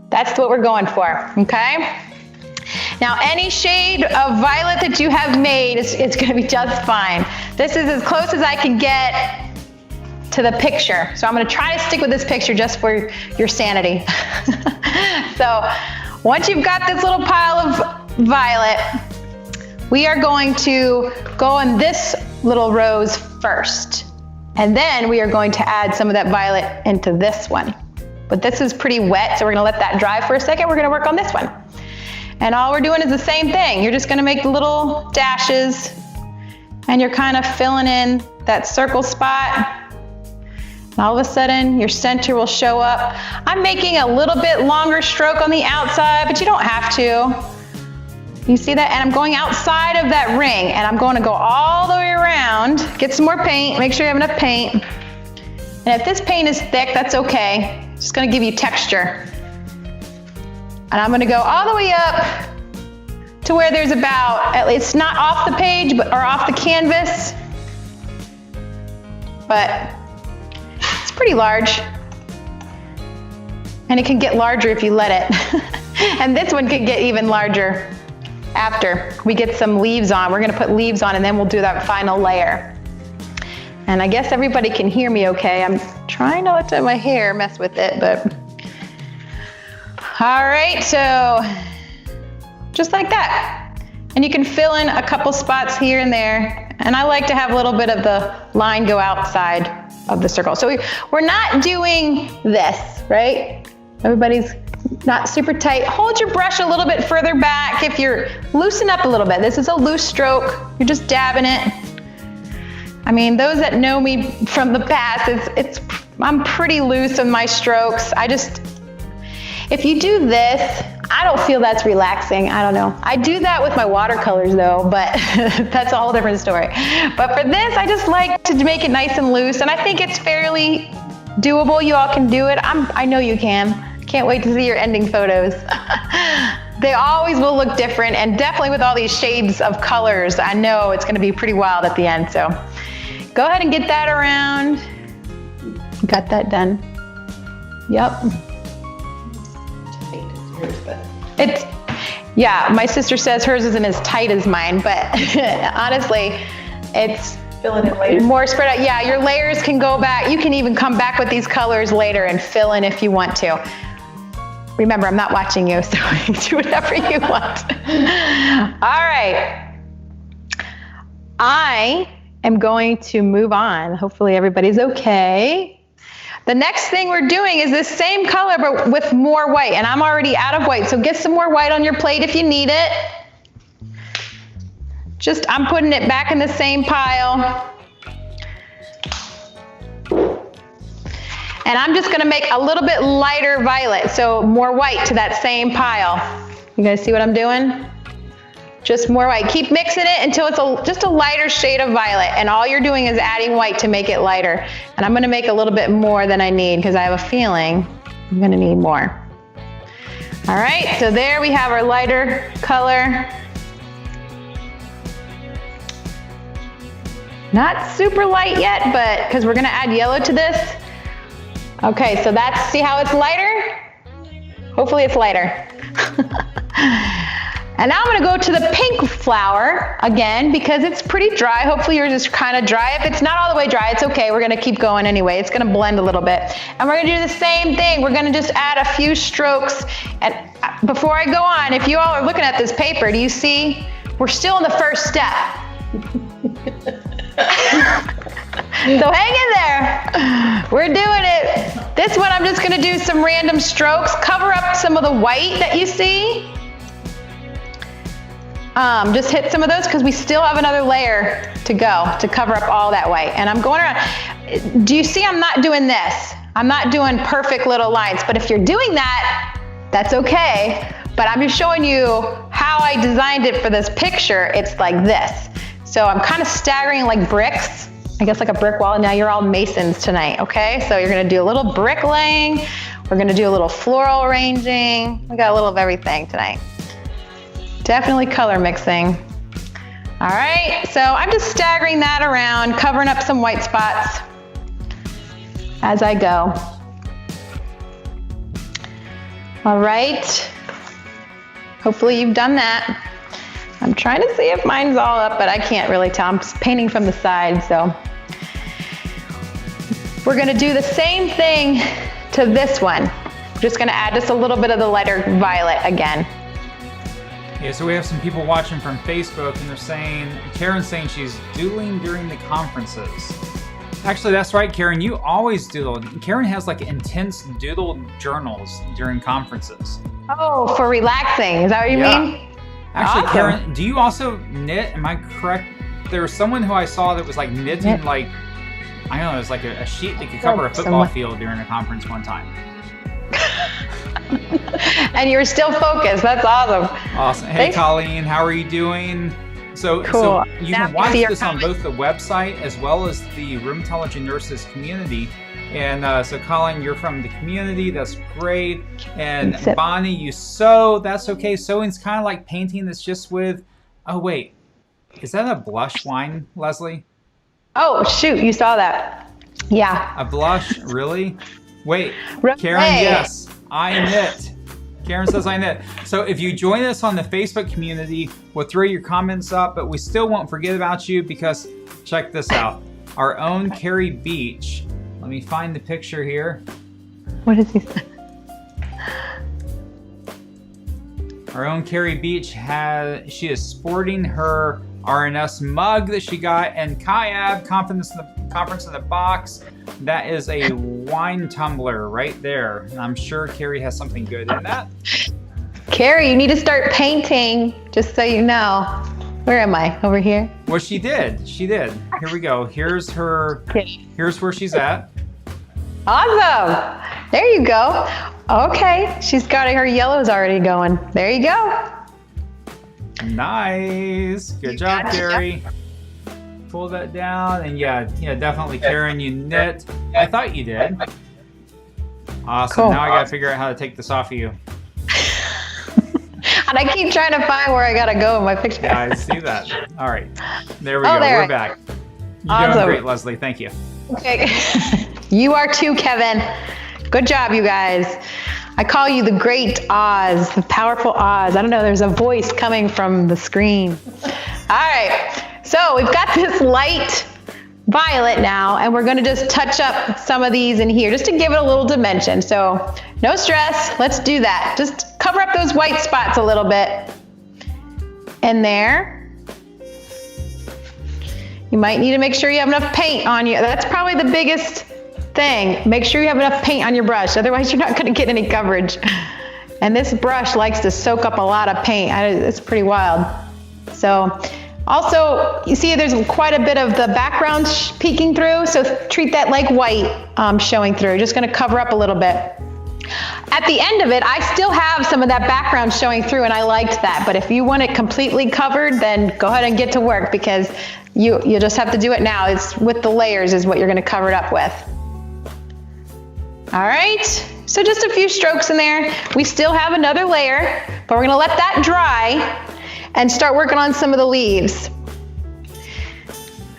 Speaker 1: That's what we're going for, okay? Now, any shade of violet that you have made, it's gonna be just fine. This is as close as I can get to the picture. So I'm gonna try to stick with this picture just for your sanity. So once you've got this little pile of violet, we are going to go in this little rose first. And then we are going to add some of that violet into this one. But this is pretty wet, so we're gonna let that dry for a second. We're gonna work on this one. And all we're doing is the same thing. You're just gonna make little dashes and you're kind of filling in that circle spot. And all of a sudden, your center will show up. I'm making a little bit longer stroke on the outside, but you don't have to. You see that? And I'm going outside of that ring, and I'm going to go all the way around. Get some more paint. Make sure you have enough paint. And if this paint is thick, that's okay. It's just going to give you texture. And I'm going to go all the way up to where there's about, it's not off the page, or off the canvas, but it's pretty large. And it can get larger if you let it. And this one could get even larger after we get some leaves on. We're gonna put leaves on and then we'll do that final layer. And I guess everybody can hear me okay. I'm trying not to let my hair mess with it, but. All right, so just like that. And you can fill in a couple spots here and there. And I like to have a little bit of the line go outside of the circle. So we're not doing this, right? Everybody's not super tight. Hold your brush a little bit further back. If you're loosen up a little bit. This is a loose stroke. You're just dabbing it. I mean, those that know me from the past, I'm pretty loose on my strokes. If you do this, I don't feel that's relaxing. I don't know. I do that with my watercolors though, but that's a whole different story. But for this, I just like to make it nice and loose, and I think it's fairly doable. You all can do it. I know you can. Can't wait to see your ending photos. They always will look different, and definitely with all these shades of colors, I know it's gonna be pretty wild at the end. So go ahead and get that around. Got that done. Yep. Yeah, my sister says hers isn't as tight as mine, but honestly, it's
Speaker 3: fill it in later.
Speaker 1: More spread out. Yeah, your layers can go back. You can even come back with these colors later and fill in if you want to. Remember, I'm not watching you, so do whatever you want. All right. I am going to move on. Hopefully everybody's okay. The next thing we're doing is this same color, but with more white, and I'm already out of white, so get some more white on your plate if you need it. I'm putting it back in the same pile. And I'm just gonna make a little bit lighter violet, so more white to that same pile. You guys see what I'm doing? Just more white. Keep mixing it until it's just a lighter shade of violet, and all you're doing is adding white to make it lighter. And I'm gonna make a little bit more than I need because I have a feeling I'm gonna need more. All right, so there we have our lighter color. Not super light yet, but because we're gonna add yellow to this. Okay, so see how it's lighter? Hopefully it's lighter. And now I'm gonna go to the pink flower again because it's pretty dry. Hopefully yours is kind of dry. If it's not all the way dry, it's okay. We're gonna keep going anyway. It's gonna blend a little bit. And we're gonna do the same thing. We're gonna just add a few strokes. And before I go on, if you all are looking at this paper, do you see? We're still in the first step. So hang in there. We're doing it. This one I'm just gonna do some random strokes. Cover up some of the white that you see. Just hit some of those because we still have another layer to go to cover up all that white. And I'm going around. Do you see I'm not doing this? I'm not doing perfect little lines, but if you're doing that, That's okay, but I'm just showing you how I designed it for this picture. It's like this. So I'm kind of staggering like bricks, I guess like a brick wall. Now you're all masons tonight, okay? So you're gonna do a little brick laying. We're gonna do a little floral arranging. We got a little of everything tonight. Definitely color mixing. All right, so I'm just staggering that around, covering up some white spots as I go. All right, hopefully you've done that. I'm trying to see if mine's all up, but I can't really tell. I'm just painting from the side, so. We're gonna do the same thing to this one. We're just gonna add just a little bit of the lighter violet again.
Speaker 2: Yeah, so we have some people watching from Facebook, and they're saying, Karen's saying she's doodling during the conferences. Actually, that's right, Karen. You always doodle. Karen has like intense doodle journals during conferences.
Speaker 1: Oh, for relaxing. Is that what you mean?
Speaker 2: Actually,
Speaker 1: Awesome.
Speaker 2: Karen, do you also knit? Am I correct? There was someone who I saw that was like knitting like, I don't know, it was like a sheet that could cover a football field during a conference one time.
Speaker 1: And you're still focused. That's awesome.
Speaker 2: Awesome. Hey, Colleen, how are you doing? So you can watch this on both the website as well as the Rheumatology Nurses community. And so, Colleen, you're from the community. That's great. And Bonnie, you sew. That's okay. Sewing's kind of like painting. That's just with. Oh wait, is that a blush wine, Leslie?
Speaker 1: Oh shoot! You saw that? Yeah.
Speaker 2: A blush, really? Wait,
Speaker 1: Right.
Speaker 2: Karen, yes, I knit. Karen says I knit. So if you join us on the Facebook community, we'll throw your comments up, but we still won't forget about you because check this out. Our own Carrie Beach. Let me find the picture here.
Speaker 1: What does he say?
Speaker 2: Our own Carrie Beach she is sporting her RNS mug that she got, and Kayak Conference in the Box. That is a wine tumbler right there. And I'm sure Carrie has something good in that.
Speaker 1: Carrie, you need to start painting, just so you know. Where am I? Over here?
Speaker 2: Well, she did. She did. Here we go. Here's her. Here's where she's at.
Speaker 1: Awesome. There you go. Okay, she's got her yellows already going. There you go.
Speaker 2: Nice. Good job, Carrie. Pull that down, and yeah, definitely, Karen, you knit. I thought you did. Awesome.
Speaker 1: Cool.
Speaker 2: Now I gotta figure out how to take this off of you.
Speaker 1: And I keep trying to find where I gotta go in my picture.
Speaker 2: Yeah, I see that. All right. There we go.
Speaker 1: There.
Speaker 2: We're back. You're
Speaker 1: Awesome.
Speaker 2: doing great, Leslie. Thank you.
Speaker 1: Okay. You are too, Kevin. Good job, you guys. I call you the great Oz, the powerful Oz. I don't know, there's a voice coming from the screen. All right, so we've got this light violet now, and we're gonna just touch up some of these in here just to give it a little dimension. So no stress, let's do that. Just cover up those white spots a little bit. In there. You might need to make sure you have enough paint on you. That's probably the biggest thing. Make sure you have enough paint on your brush, otherwise you're not going to get any coverage. And this brush likes to soak up a lot of paint. It's pretty wild. So also, you see there's quite a bit of the background peeking through, so treat that like white showing through. Just going to cover up a little bit. At the end of it, I still have some of that background showing through, and I liked that. But if you want it completely covered, then go ahead and get to work, because you just have to do it now. It's with the layers is what you're going to cover it up with. All right, so just a few strokes in there. We still have another layer, but we're gonna let that dry and start working on some of the leaves.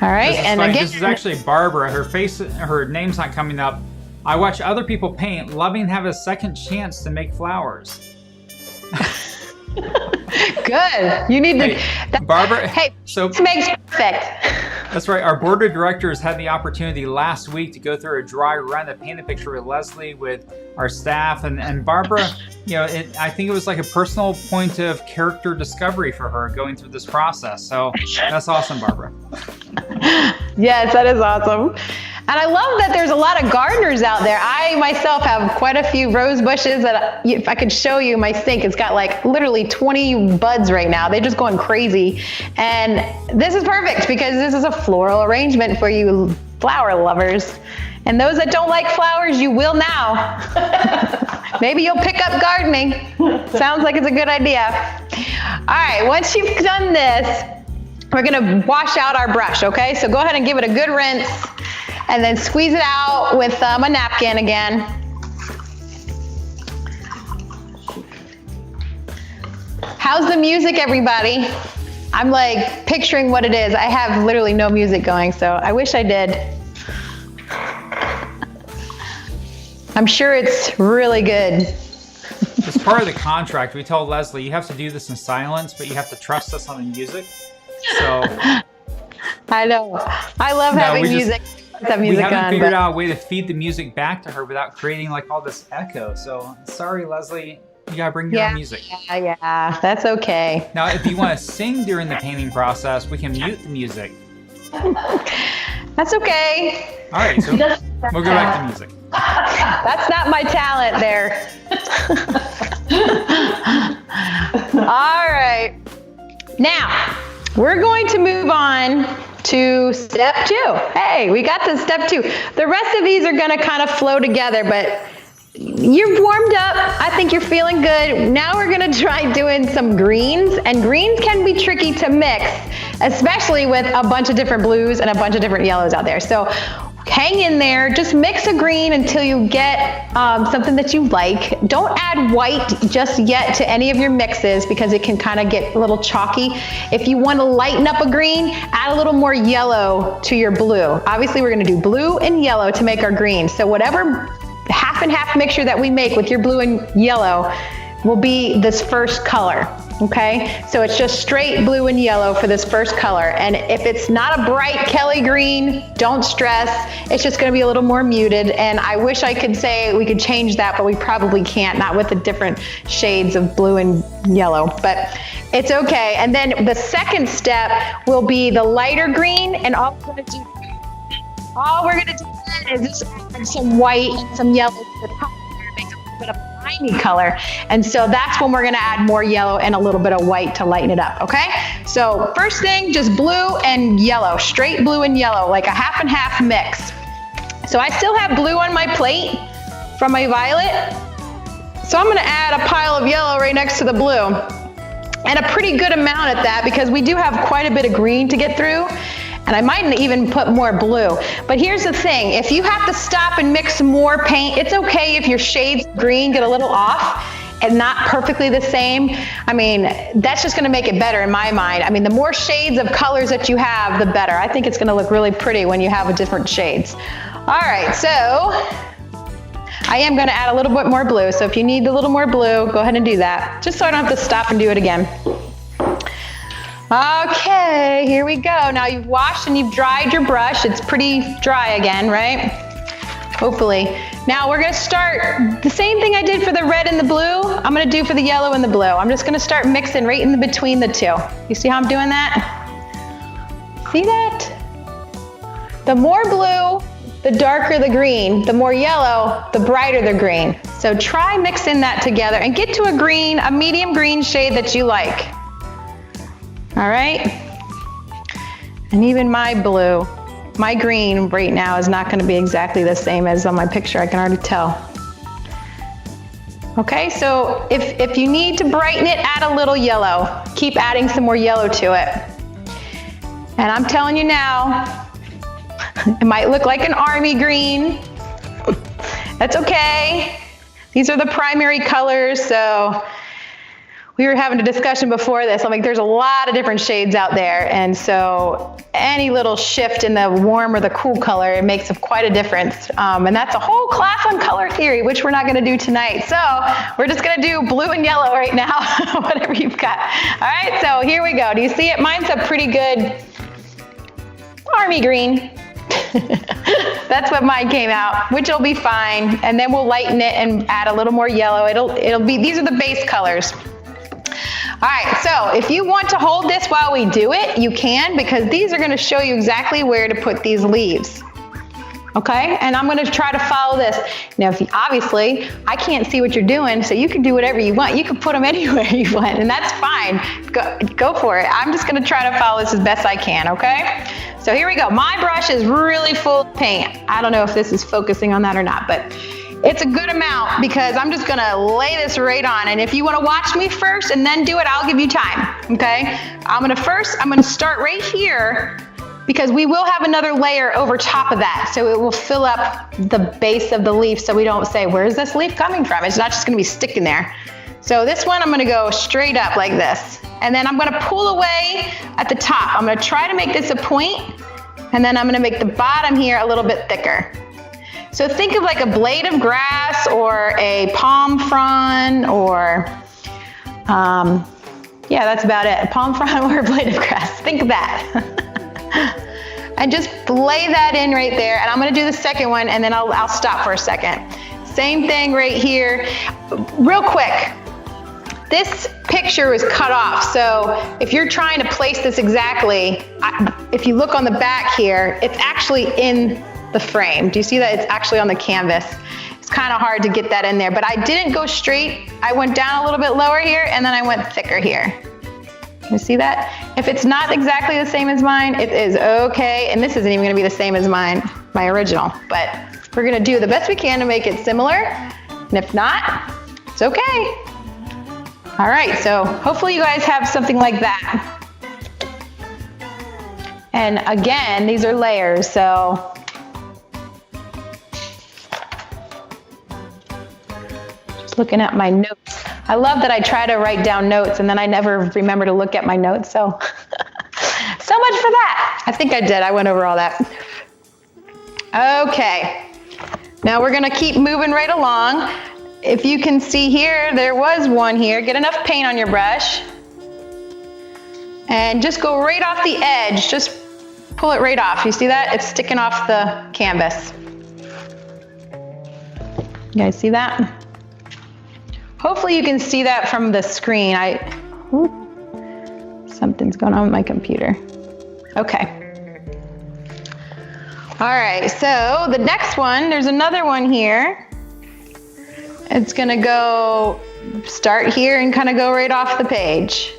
Speaker 1: All right, and
Speaker 2: funny.
Speaker 1: again,
Speaker 2: This is actually Barbara. Her name's not coming up. I watch other people paint, loving to have a second chance to make flowers.
Speaker 1: good. You need to.
Speaker 2: Barbara.
Speaker 1: Hey,
Speaker 2: so
Speaker 1: this makes perfect.
Speaker 2: That's right. Our board of directors had the opportunity last week to go through a dry run to paint a picture with Leslie, with our staff, and Barbara. I think it was like a personal point of character discovery for her going through this process. So that's awesome, Barbara.
Speaker 1: Yes, that is awesome. And I love that there's a lot of gardeners out there. I myself have quite a few rose bushes that if I could show you my sink, it's got like literally 20 buds right now. They're just going crazy. And this is perfect because this is a floral arrangement for you flower lovers. And those that don't like flowers, you will now. Maybe you'll pick up gardening. Sounds like it's a good idea. All right, once you've done this, we're gonna wash out our brush, okay? So go ahead and give it a good rinse and then squeeze it out with a napkin again. How's the music, everybody? I'm like picturing what it is. I have literally no music going, so I wish I did. I'm sure it's really good.
Speaker 2: As part of the contract, we told Leslie, you have to do this in silence, but you have to trust us on the music. So
Speaker 1: I know. I love having music.
Speaker 2: We haven't figured out a way to feed the music back to her without creating like all this echo. So sorry, Leslie, you gotta bring your own music.
Speaker 1: Yeah, that's okay.
Speaker 2: Now, if you want to sing during the painting process, we can mute the music.
Speaker 1: That's okay.
Speaker 2: All right, so we'll go back to music.
Speaker 1: That's not my talent there. All right. Now, we're going to move on to step 2. Hey, we got to step 2. The rest of these are going to kind of flow together, but you've warmed up. I think you're feeling good. Now we're going to try doing some greens, and greens can be tricky to mix, especially with a bunch of different blues and a bunch of different yellows out there. So hang in there, just mix a green until you get something that you like. Don't add white just yet to any of your mixes because it can kind of get a little chalky. If you want to lighten up a green, add a little more yellow to your blue. Obviously, we're going to do blue and yellow to make our green. So whatever half and half mixture that we make with your blue and yellow will be this first color. Okay, so it's just straight blue and yellow for this first color. And if it's not a bright Kelly green, don't stress. It's just gonna be a little more muted. And I wish I could say we could change that, but we probably can't, not with the different shades of blue and yellow, but it's okay. And then the second step will be the lighter green, and all we're gonna do then is just add some white and some yellow to the top here to make a little bit of a piney color. And so that's when we're gonna add more yellow and a little bit of white to lighten it up, okay? So first thing, just blue and yellow, straight blue and yellow, like a half and half mix. So I still have blue on my plate from my violet. So I'm gonna add a pile of yellow right next to the blue. And a pretty good amount at that because we do have quite a bit of green to get through. And I might even put more blue. But here's the thing, if you have to stop and mix more paint, it's okay if your shades of green get a little off and not perfectly the same. I mean, that's just gonna make it better in my mind. I mean, the more shades of colors that you have, the better. I think it's gonna look really pretty when you have different shades. All right, so I am gonna add a little bit more blue. So if you need a little more blue, go ahead and do that. Just so I don't have to stop and do it again. Okay, here we go. Now you've washed and you've dried your brush. It's pretty dry again, right? Hopefully. Now we're gonna start the same thing I did for the red and the blue, I'm gonna do for the yellow and the blue. I'm just gonna start mixing right in between the two. You see how I'm doing that? See that? The more blue, the darker the green. The more yellow, the brighter the green. So try mixing that together and get to a green, a medium green shade that you like. All right, and even my blue, my green right now is not gonna be exactly the same as on my picture, I can already tell. Okay, so if you need to brighten it, add a little yellow. Keep adding some more yellow to it. And I'm telling you now, it might look like an army green. That's okay. These are the primary colors, so we were having a discussion before this. I'm like, there's a lot of different shades out there. And so any little shift in the warm or the cool color, it makes quite a difference. And that's a whole class on color theory, which we're not gonna do tonight. So we're just gonna do blue and yellow right now, whatever you've got. All right, so here we go. Do you see it? Mine's a pretty good army green. That's what mine came out, which will be fine. And then we'll lighten it and add a little more yellow. It'll be, these are the base colors. All right, so if you want to hold this while we do it, you can, because these are gonna show you exactly where to put these leaves. Okay, and I'm gonna try to follow this. Now, obviously, I can't see what you're doing, so you can do whatever you want. You can put them anywhere you want, and that's fine. Go for it. I'm just gonna try to follow this as best I can, okay? So here we go. My brush is really full of paint. I don't know if this is focusing on that or not, but It's a good amount because I'm just gonna lay this right on. And if you wanna watch me first and then do it, I'll give you time, okay? I'm gonna start right here because we will have another layer over top of that. So it will fill up the base of the leaf so we don't say, where's this leaf coming from? It's not just gonna be sticking there. So this one, I'm gonna go straight up like this. And then I'm gonna pull away at the top. I'm gonna try to make this a point, and then I'm gonna make the bottom here a little bit thicker. So think of like a blade of grass or a palm frond or, yeah, that's about it. A palm frond or a blade of grass. Think of that. And just lay that in right there. And I'm gonna do the second one and then I'll stop for a second. Same thing right here. Real quick, this picture was cut off. So if you're trying to place this exactly, if you look on the back here, it's actually in the frame. Do you see that? It's actually on the canvas. It's kind of hard to get that in there, but I didn't go straight. I went down a little bit lower here and then I went thicker here. You see that? If it's not exactly the same as mine, it is okay. And this isn't even gonna be the same as my original, but we're gonna do the best we can to make it similar. And if not, it's okay. All right, so hopefully you guys have something like that. And again, these are layers, so looking at my notes. I love that I try to write down notes and then I never remember to look at my notes, so so much for that. I think I did, I went over all that. Okay, now we're gonna keep moving right along. If you can see here, there was one here. Get enough paint on your brush and just go right off the edge. Just pull it right off. You see that? It's sticking off the canvas. You guys see that? Hopefully you can see that from the screen. Something's going on with my computer. Okay. All right, so the next one, there's another one here. It's gonna go, start here and kind of go right off the page.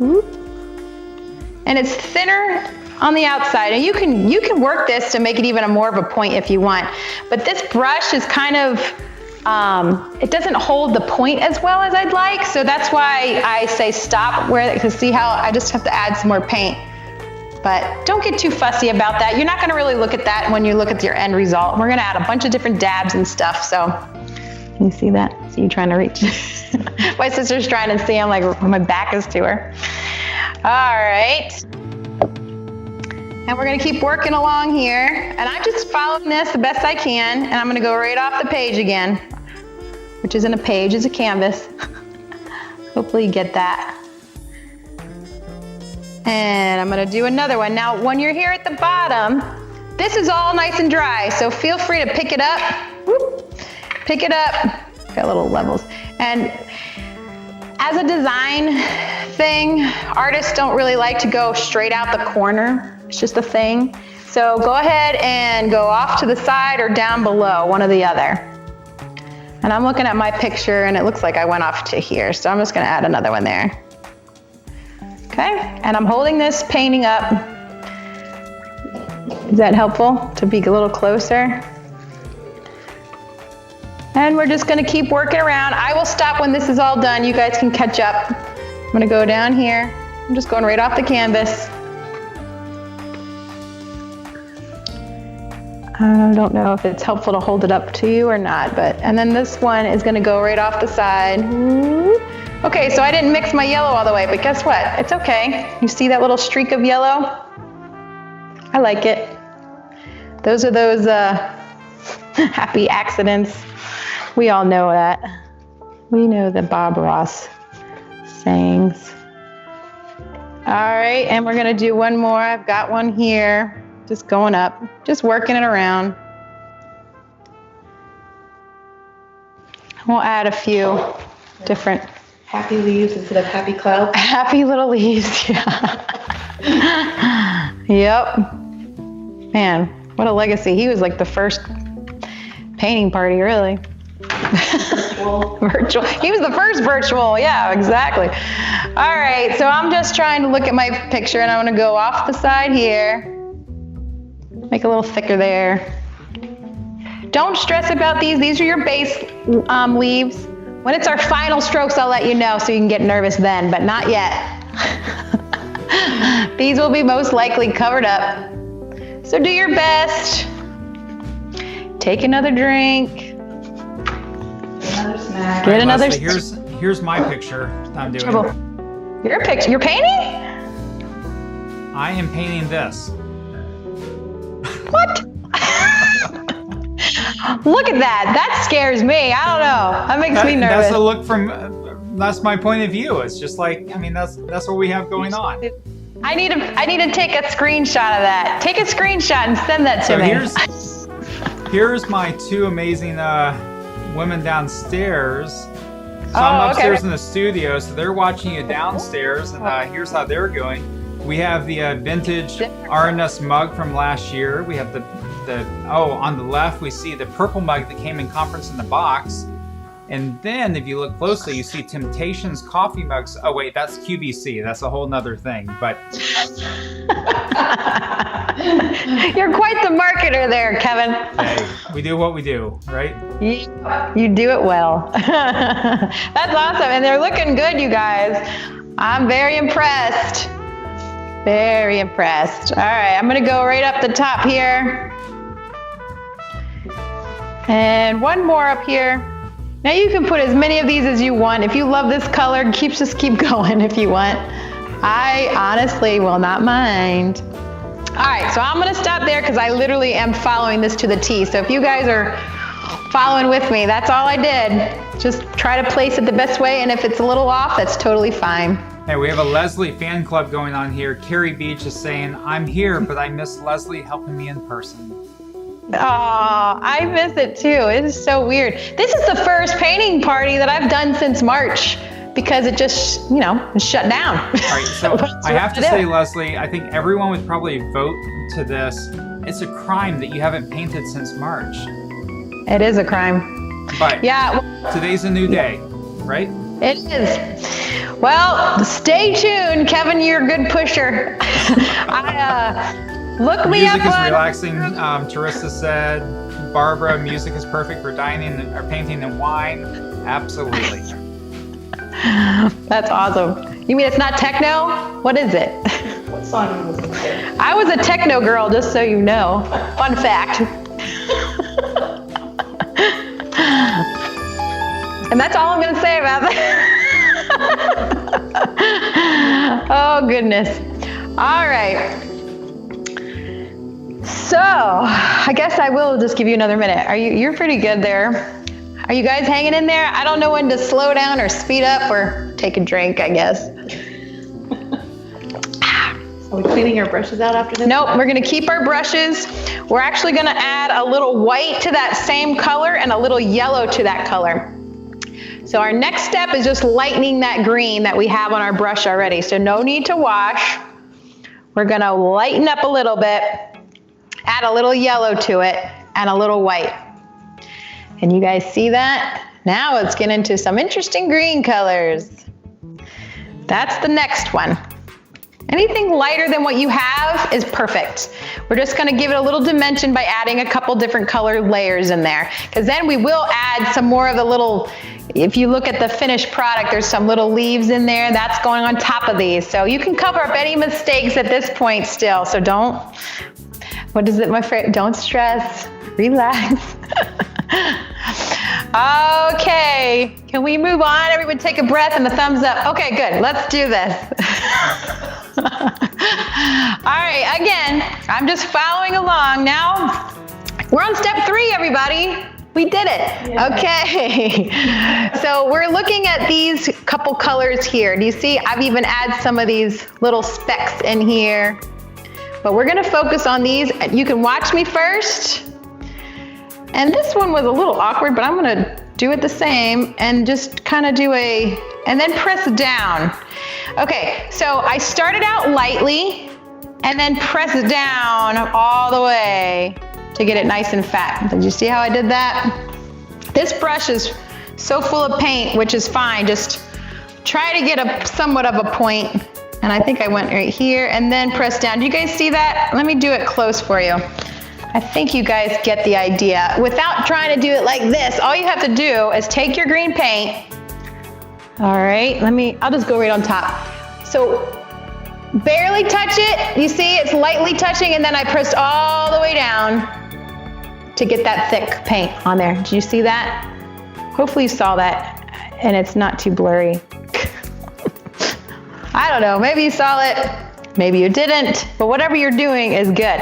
Speaker 1: And it's thinner on the outside. And you can work this to make it even more of a point if you want. But this brush is kind of, it doesn't hold the point as well as I'd like, so that's why I say stop because see how I just have to add some more paint. But don't get too fussy about that. You're not gonna really look at that when you look at your end result. We're gonna add a bunch of different dabs and stuff, so. Can you see that? See you trying to reach? My sister's trying to see, I'm like, my back is to her. All right. And we're gonna keep working along here. And I'm just following this the best I can, and I'm gonna go right off the page again, which isn't a page, it's a canvas. Hopefully you get that. And I'm gonna do another one. Now, when you're here at the bottom, this is all nice and dry, so feel free to pick it up. Whoop. Pick it up, got little levels. And as a design thing, artists don't really like to go straight out the corner. It's just a thing. So go ahead and go off to the side or down below, one or the other. And I'm looking at my picture and it looks like I went off to here. So I'm just gonna add another one there. Okay, and I'm holding this painting up. Is that helpful to be a little closer? And we're just gonna keep working around. I will stop when this is all done. You guys can catch up. I'm gonna go down here. I'm just going right off the canvas. I don't know if it's helpful to hold it up to you or not, and then this one is gonna go right off the side. Okay, so I didn't mix my yellow all the way, but guess what? It's okay. You see that little streak of yellow? I like it. Those are those happy accidents. We all know that. We know the Bob Ross sayings. All right, and we're gonna do one more. I've got one here, just going up, just working it around. We'll add a few different.
Speaker 3: Happy leaves instead of happy clouds.
Speaker 1: Happy little leaves, yeah. Yep. Man, what a legacy. He was like the first painting party, really. Virtual. He was the first virtual, yeah, exactly. All right, so I'm just trying to look at my picture and I'm gonna go off the side here. Make a little thicker there. Don't stress about these. These are your base leaves. When it's our final strokes, I'll let you know so you can get nervous then, but not yet. These will be most likely covered up. So do your best. Take another drink.
Speaker 3: Another snack.
Speaker 1: Get another.
Speaker 2: Leslie, here's my picture I'm doing.
Speaker 1: Your picture. You're painting?
Speaker 2: I am painting this.
Speaker 1: What? Look at that. That scares me. I don't know. That makes me nervous.
Speaker 2: That's a look from. That's my point of view. It's just like, I mean, that's what we have going on.
Speaker 1: I need to take a screenshot of that. Take a screenshot and send that to me.
Speaker 2: Here's my two amazing women downstairs. So I'm upstairs in the studio, so they're watching you downstairs, and here's how they're going. We have the vintage RNS mug from last year. We have on the left, we see the purple mug that came in conference in the box. And then if you look closely, you see Temptations coffee mugs. Oh wait, that's QVC. That's a whole nother thing, but.
Speaker 1: You're quite the marketer there, Kevin.
Speaker 2: Hey, we do what we do, right?
Speaker 1: You do it well. That's awesome. And they're looking good, you guys. I'm very impressed. Very impressed. All right, I'm gonna go right up the top here. And one more up here. Now you can put as many of these as you want. If you love this color, just keep going if you want. I honestly will not mind. All right, so I'm gonna stop there because I literally am following this to the T. So if you guys are following with me, that's all I did. Just try to place it the best way, and if it's a little off, that's totally fine.
Speaker 2: Hey, we have a Leslie fan club going on here. Carrie Beach is saying, I'm here, but I miss Leslie helping me in person.
Speaker 1: Oh, I miss it too. It is so weird. This is the first painting party that I've done since March because it just, is shut down.
Speaker 2: All right, so I have to say, Leslie, I think everyone would probably vote to this. It's a crime that you haven't painted since March.
Speaker 1: It is a crime.
Speaker 2: But
Speaker 1: yeah,
Speaker 2: today's a new day, right?
Speaker 1: It is. Well, stay tuned, Kevin. You're a good pusher. Look me up on...
Speaker 2: Music is relaxing, Teresa said. Barbara, music is perfect for dining or painting and wine. Absolutely.
Speaker 1: That's awesome. You mean it's not techno? What is it?
Speaker 3: What song was it?
Speaker 1: I was a techno girl, just so you know. Fun fact. And that's all I'm going to say about that. Oh, goodness. All right. So, I guess I will just give you another minute. You're pretty good there. Are you guys hanging in there? I don't know when to slow down or speed up or take a drink, I guess.
Speaker 3: Are we cleaning our brushes out after this?
Speaker 1: Nope, we're gonna keep our brushes. We're actually gonna add a little white to that same color and a little yellow to that color. So our next step is just lightening that green that we have on our brush already. So no need to wash. We're gonna lighten up a little bit, add a little yellow to it, and a little white. Can you guys see that? Now let's get into some interesting green colors. That's the next one. Anything lighter than what you have is perfect. We're just gonna give it a little dimension by adding a couple different color layers in there. Because then we will add some more of the little, if you look at the finished product, there's some little leaves in there. That's going on top of these. So you can cover up any mistakes at this point still. So don't, what is it, my friend? Don't stress, relax. Okay, can we move on? Everyone take a breath and a thumbs up. Okay, good, let's do this. All right, again, I'm just following along now. We're on step 3, everybody. We did it. Yeah. Okay, so we're looking at these couple colors here. Do you see? I've even added some of these little specks in here. But we're gonna focus on these. You can watch me first. And this one was a little awkward, but I'm gonna do it the same and just kind of do and then press down. Okay, so I started out lightly and then press down all the way to get it nice and fat. Did you see how I did that? This brush is so full of paint, which is fine. Just try to get somewhat of a point. And I think I went right here and then press down. Do you guys see that? Let me do it close for you. I think you guys get the idea. Without trying to do it like this, all you have to do is take your green paint. All right, I'll just go right on top. So barely touch it. You see it's lightly touching, and then I pressed all the way down to get that thick paint on there. Did you see that? Hopefully you saw that and it's not too blurry. I don't know, maybe you saw it, maybe you didn't, but whatever you're doing is good.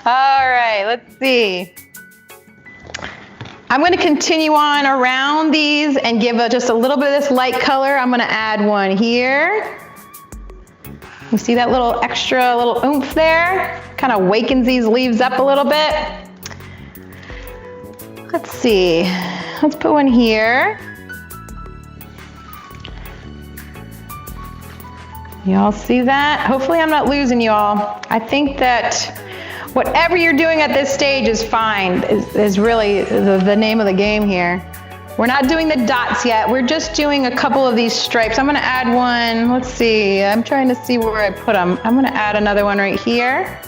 Speaker 1: All right, let's see. I'm going to continue on around these and give just a little bit of this light color. I'm going to add one here. You see that little extra little oomph there? Kind of wakens these leaves up a little bit. Let's see. Let's put one here. Y'all see that? Hopefully I'm not losing y'all. I think that whatever you're doing at this stage is fine, is really the name of the game here. We're not doing the dots yet. We're just doing a couple of these stripes. I'm gonna add one, let's see. I'm trying to see where I put them. I'm gonna add another one right here.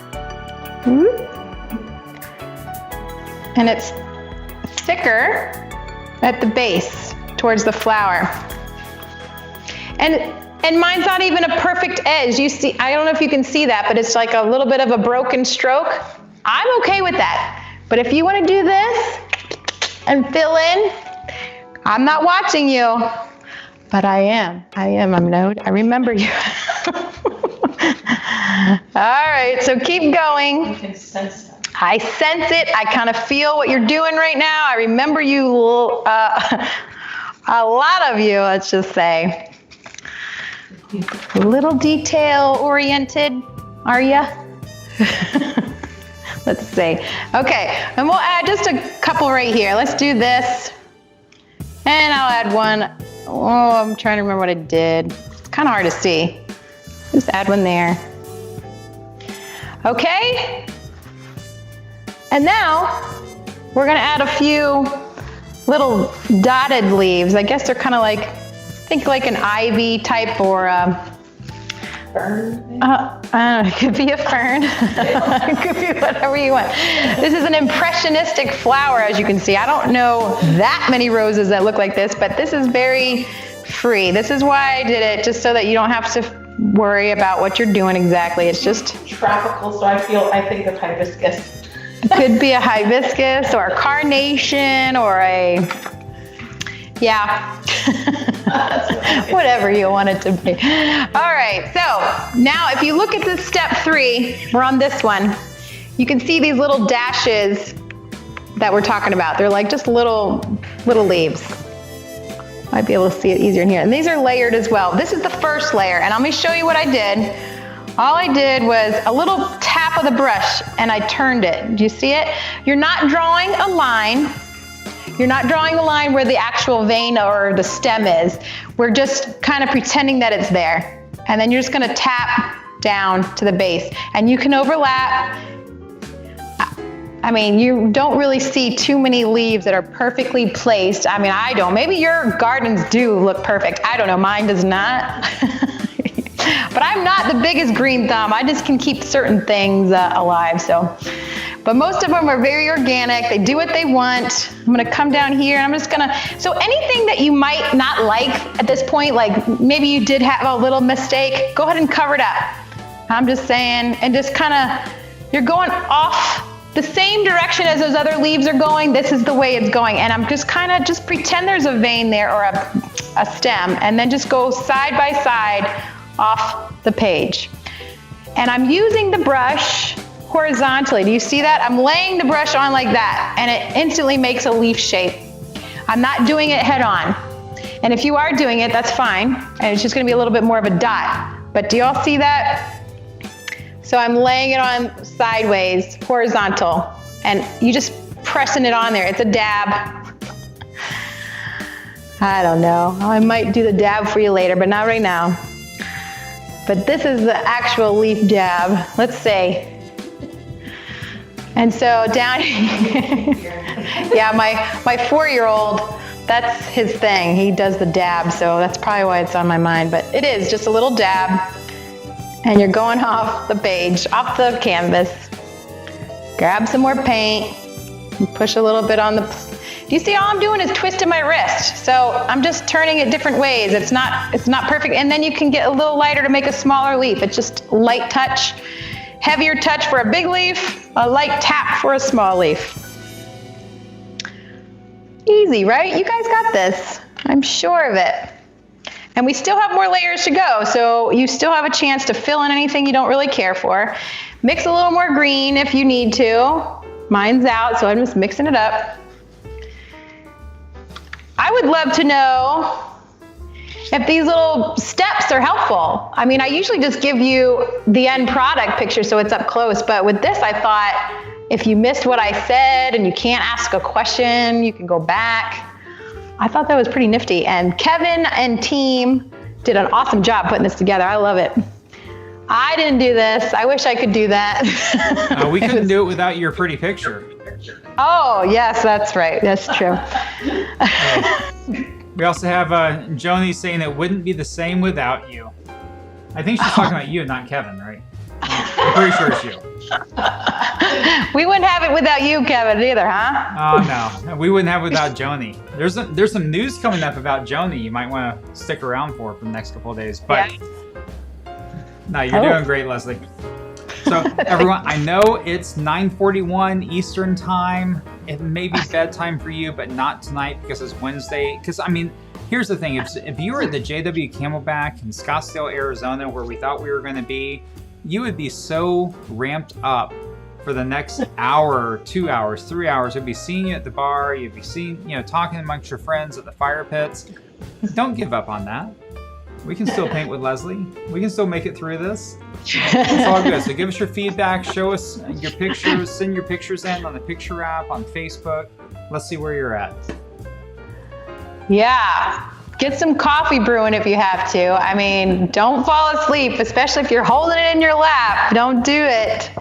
Speaker 1: And it's thicker at the base towards the flower. And mine's not even a perfect edge. You see, I don't know if you can see that, but it's like a little bit of a broken stroke. I'm okay with that. But if you want to do this and fill in, I'm not watching you, but I am. I remember you. All right, so keep going.
Speaker 3: You can sense it.
Speaker 1: I sense it. I kind of feel what you're doing right now. I remember you, a lot of you, let's just say. A little detail oriented, are ya? Let's see. Okay, and we'll add just a couple right here. Let's do this. And I'll add one. Oh, I'm trying to remember what I did. It's kind of hard to see. Just add one there. Okay. And now we're gonna add a few little dotted leaves. I guess they're kind of like, think like an ivy type or
Speaker 3: Fern?
Speaker 1: I don't know, it could be a fern. It could be whatever you want. This is an impressionistic flower, as you can see. I don't know that many roses that look like this, but this is very free. This is why I did it, just so that you don't have to worry about what you're doing exactly. It's just
Speaker 3: Tropical, so I think of hibiscus.
Speaker 1: it could be a hibiscus or a carnation or a, yeah. Whatever you want it to be. All right, so now if you look at this step 3, we're on this one. You can see these little dashes that we're talking about. They're like just little leaves. Might be able to see it easier in here. And these are layered as well. This is the first layer, and let me show you what I did. All I did was a little tap of the brush and I turned it. Do you see it? You're not drawing a line. You're not drawing a line where the actual vein or the stem is. We're just kind of pretending that it's there. And then you're just gonna tap down to the base. And you can overlap. I mean, you don't really see too many leaves that are perfectly placed. I mean, I don't. Maybe your gardens do look perfect. I don't know, mine does not. But I'm not the biggest green thumb. I just can keep certain things alive, so. But most of them are very organic. They do what they want. I'm gonna come down here and I'm just gonna, so anything that you might not like at this point, like maybe you did have a little mistake, go ahead and cover it up. I'm just saying, and just kind of, you're going off the same direction as those other leaves are going. This is the way it's going. And I'm just kind of, just pretend there's a vein there or a stem, and then just go side by side off the page. And I'm using the brush horizontally. Do you see that? I'm laying the brush on like that, and it instantly makes a leaf shape. I'm not doing it head on. And if you are doing it, that's fine. And it's just gonna be a little bit more of a dot. But do y'all see that? So I'm laying it on sideways, horizontal, and you just pressing it on there. It's a dab. I don't know. I might do the dab for you later, but not right now. But this is the actual leaf dab. Let's see. And so down here, yeah, my 4-year-old, that's his thing. He does the dab, so that's probably why it's on my mind. But it is just a little dab. And you're going off the page, off the canvas. Grab some more paint. And push a little bit on the... Do you see all I'm doing is twisting my wrist? So I'm just turning it different ways. It's not perfect. And then you can get a little lighter to make a smaller leaf. It's just light touch, heavier touch for a big leaf, a light tap for a small leaf. Easy, right? You guys got this. I'm sure of it. And we still have more layers to go, so you still have a chance to fill in anything you don't really care for. Mix a little more green if you need to. Mine's out, so I'm just mixing it up. I would love to know if these little steps are helpful. I mean, I usually just give you the end product picture so it's up close, but with this I thought if you missed what I said and you can't ask a question, you can go back. I thought that was pretty nifty, and Kevin and team did an awesome job putting this together. I love it. I didn't do this. I wish I could do that.
Speaker 2: We couldn't do it without your pretty picture.
Speaker 1: Oh, yes, that's right. That's true.
Speaker 2: We also have Joni saying it wouldn't be the same without you. I think she's talking about you, not Kevin, right? I'm pretty sure it's you.
Speaker 1: We wouldn't have it without you, Kevin, either, huh?
Speaker 2: Oh, no. We wouldn't have it without Joni. There's some news coming up about Joni you might want to stick around for the next couple of days. But no, you're doing great, Leslie. So, everyone, I know it's 9:41 Eastern time. It may be bedtime for you, but not tonight because it's Wednesday. Because, I mean, here's the thing. If you were at the JW Camelback in Scottsdale, Arizona, where we thought we were going to be, you would be so ramped up for the next hour, 2 hours, 3 hours. You'd be seeing you at the bar. You'd be talking amongst your friends at the fire pits. Don't give up on that. We can still paint with Leslie. We can still make it through this. It's all good. So give us your feedback. Show us your pictures. Send your pictures in on the picture app, on Facebook. Let's see where you're at.
Speaker 1: Yeah. Get some coffee brewing if you have to. I mean, don't fall asleep, especially if you're holding it in your lap. Don't do it.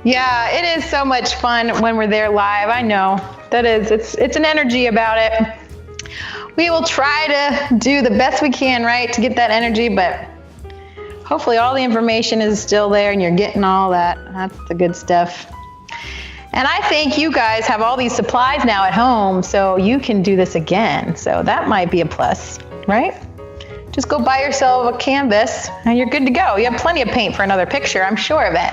Speaker 1: Yeah, it is so much fun when we're there live. I know. It's an energy about it. We will try to do the best we can, right, to get that energy, but hopefully all the information is still there and you're getting all that. That's the good stuff. And I think you guys have all these supplies now at home, so you can do this again. So that might be a plus, right? Just go buy yourself a canvas and you're good to go. You have plenty of paint for another picture, I'm sure of it.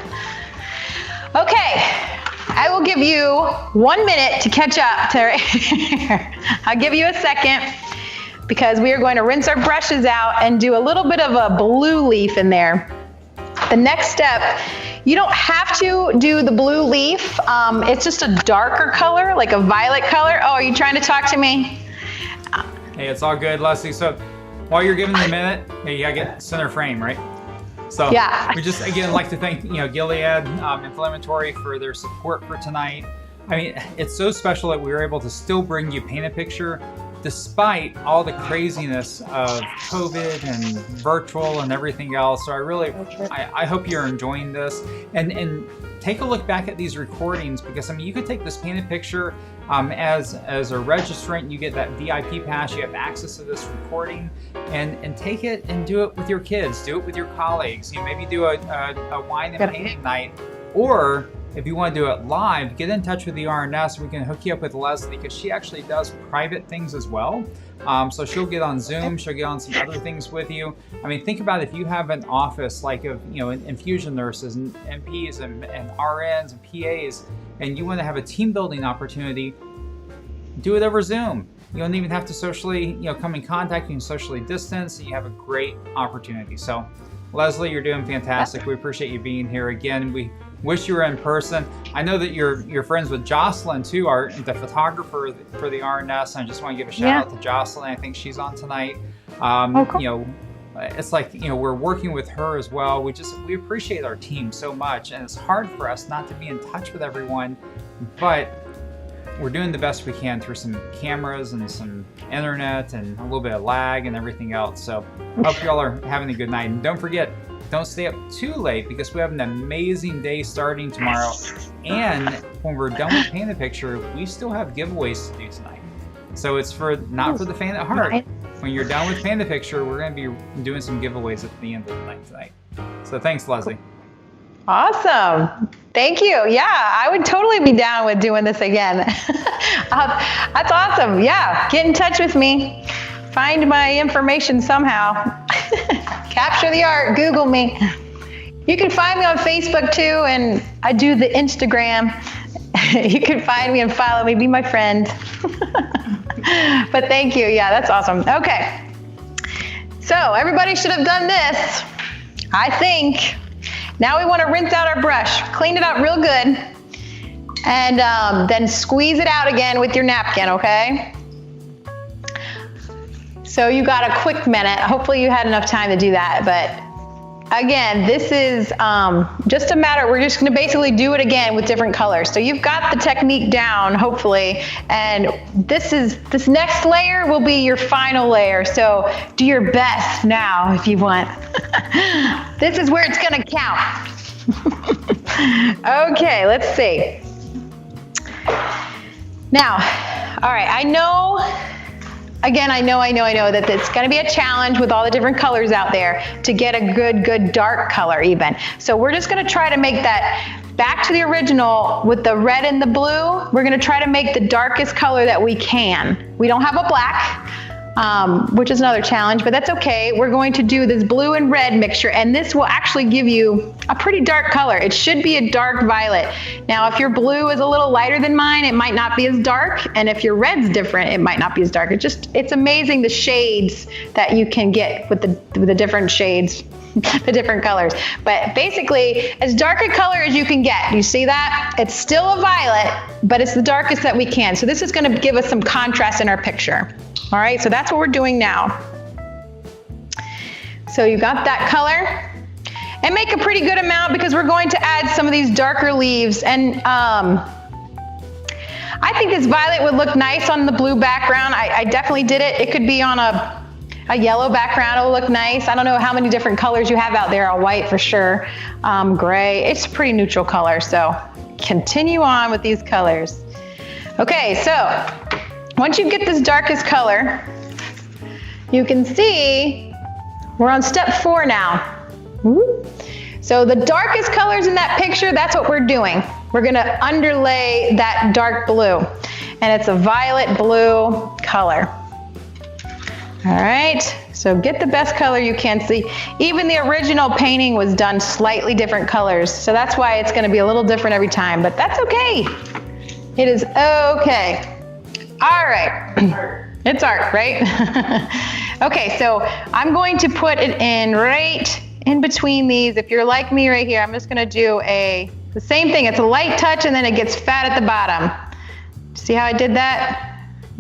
Speaker 1: Okay. I will give you 1 minute to catch up, Terry. I'll give you a second because we are going to rinse our brushes out and do a little bit of a blue leaf in there. The next step, you don't have to do the blue leaf. It's just a darker color, like a violet color. Oh, are you trying to talk to me?
Speaker 2: Hey, it's all good, Leslie. So while you're giving the minute, hey, you gotta get center frame, right? So we just, again, like to thank, Gilead Inflammatory for their support for tonight. I mean, it's so special that we were able to still bring you Paint a Picture despite all the craziness of COVID and virtual and everything else. So I hope you're enjoying this. And take a look back at these recordings because, I mean, you could take this Paint a Picture as a registrant. You get that VIP pass. You have access to this recording. And take it and do it with your kids. Do it with your colleagues. Maybe do a wine and painting night. Or if you want to do it live, get in touch with the RNS. We can hook you up with Leslie because she actually does private things as well. So she'll get on Zoom. She'll get on some other things with you. I mean, think about if you have an office like of infusion nurses and NPs and RNs and PAs, and you want to have a team building opportunity, do it over Zoom. You don't even have to socially, come in contact. You can socially distance, and you have a great opportunity. So, Leslie, you're doing fantastic. We appreciate you being here again. We wish you were in person. I know that you're friends with Jocelyn too, the photographer for the RNS. And I just want to give a shout out to Jocelyn. I think she's on tonight. Cool. It's like we're working with her as well. We appreciate our team so much, and it's hard for us not to be in touch with everyone, but we're doing the best we can through some cameras and some internet and a little bit of lag and everything else. So hope you all are having a good night. And don't forget, don't stay up too late because we have an amazing day starting tomorrow. And when we're done with Paint a Picture, we still have giveaways to do tonight. So it's not for the faint at heart. When you're done with Paint a Picture, we're going to be doing some giveaways at the end of the night tonight. So thanks, Leslie.
Speaker 1: Awesome. Thank you. Yeah, I would totally be down with doing this again. That's awesome. Yeah, get in touch with me. Find my information somehow. Capture the art. Google me. You can find me on Facebook too, and I do the Instagram. You can find me and follow me. Be my friend. But thank you. Yeah, that's awesome. Okay. So everybody should have done this, I think. Now we want to rinse out our brush, clean it up real good, and then squeeze it out again with your napkin, okay? So you got a quick minute. Hopefully you had enough time to do that, but again, this is just a matter, we're just gonna basically do it again with different colors. So you've got the technique down, hopefully, and this next layer will be your final layer. So do your best now if you want. This is where it's gonna count. Okay, let's see. Now, all right, I know that it's going to be a challenge with all the different colors out there to get a good dark color even. So we're just going to try to make that back to the original with the red and the blue. We're going to try to make the darkest color that we can. We don't have a black, which is another challenge, but that's okay. We're going to do this blue and red mixture, and this will actually give you a pretty dark color. It should be a dark violet. Now, if your blue is a little lighter than mine, it might not be as dark, and if your red's different, it might not be as dark. It's amazing the shades that you can get with the different shades, the different colors. But basically, as dark a color as you can get. You see that? It's still a violet, but it's the darkest that we can. So this is going to give us some contrast in our picture. All right, so that's what we're doing now. So you got that color, and make a pretty good amount because we're going to add some of these darker leaves. And I think this violet would look nice on the blue background. I definitely did it. It could be on a yellow background. It'll look nice. I don't know how many different colors you have out there. A white for sure, gray. It's a pretty neutral color. So continue on with these colors. Okay, so once you get this darkest color, you can see we're on step 4 now. So the darkest colors in that picture, that's what we're doing. We're gonna underlay that dark blue, and it's a violet blue color. All right, so get the best color you can see. Even the original painting was done slightly different colors, so that's why it's gonna be a little different every time, but that's okay. It is okay. All right, it's art, right? Okay, so I'm going to put it in right in between these. If you're like me right here, I'm just gonna do the same thing. It's a light touch and then it gets fat at the bottom. See how I did that?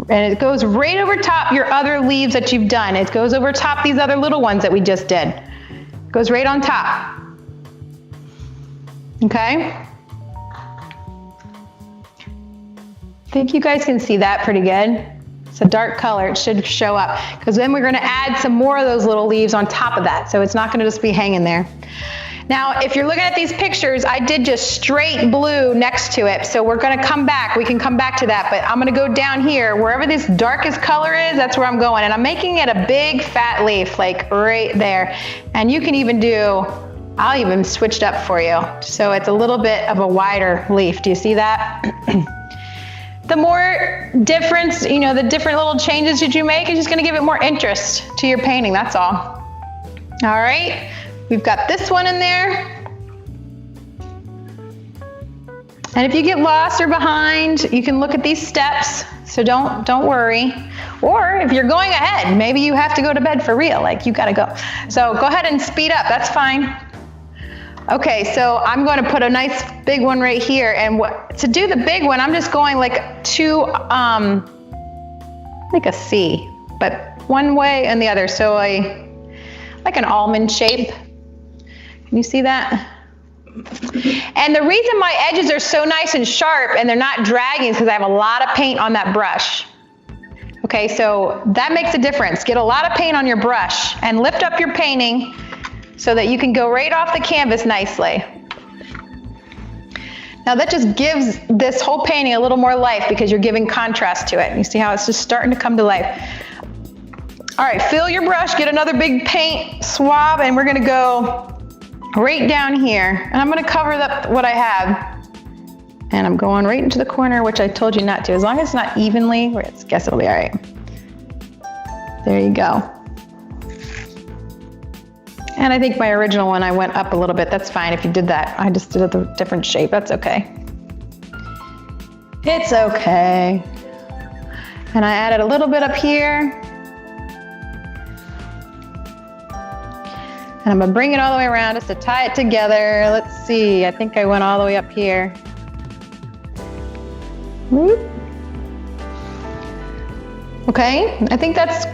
Speaker 1: And it goes right over top your other leaves that you've done. It goes over top these other little ones that we just did. It goes right on top. Okay? I think you guys can see that pretty good. It's a dark color, it should show up, because then we're gonna add some more of those little leaves on top of that, so it's not gonna just be hanging there. Now, if you're looking at these pictures, I did just straight blue next to it, so we're gonna come back, we can come back to that, but I'm gonna go down here, wherever this darkest color is, that's where I'm going, and I'm making it a big fat leaf, like right there. And you can even do, I'll even switch it up for you, so it's a little bit of a wider leaf. Do you see that? The more difference, the different little changes that you make is just gonna give it more interest to your painting, that's all. All right, we've got this one in there. And if you get lost or behind, you can look at these steps, so don't worry. Or if you're going ahead, maybe you have to go to bed for real, like you gotta go. So go ahead and speed up, that's fine. Okay, so I'm going to put a nice big one right here, and to do the big one, I'm just going like like a C, but one way and the other, so like an almond shape. Can you see that? And the reason my edges are so nice and sharp and they're not dragging is because I have a lot of paint on that brush. Okay, so that makes a difference. Get a lot of paint on your brush and lift up your painting so that you can go right off the canvas nicely. Now that just gives this whole painting a little more life because you're giving contrast to it. You see how it's just starting to come to life. All right, fill your brush, get another big paint swab, and we're gonna go right down here. And I'm gonna cover up what I have. And I'm going right into the corner, which I told you not to. As long as it's not evenly, I guess it'll be all right. There you go. And I think my original one, I went up a little bit. That's fine if you did that. I just did a different shape. That's okay. It's okay. And I added a little bit up here. And I'm gonna bring it all the way around just to tie it together. Let's see, I think I went all the way up here. Whoop. Okay, I think that's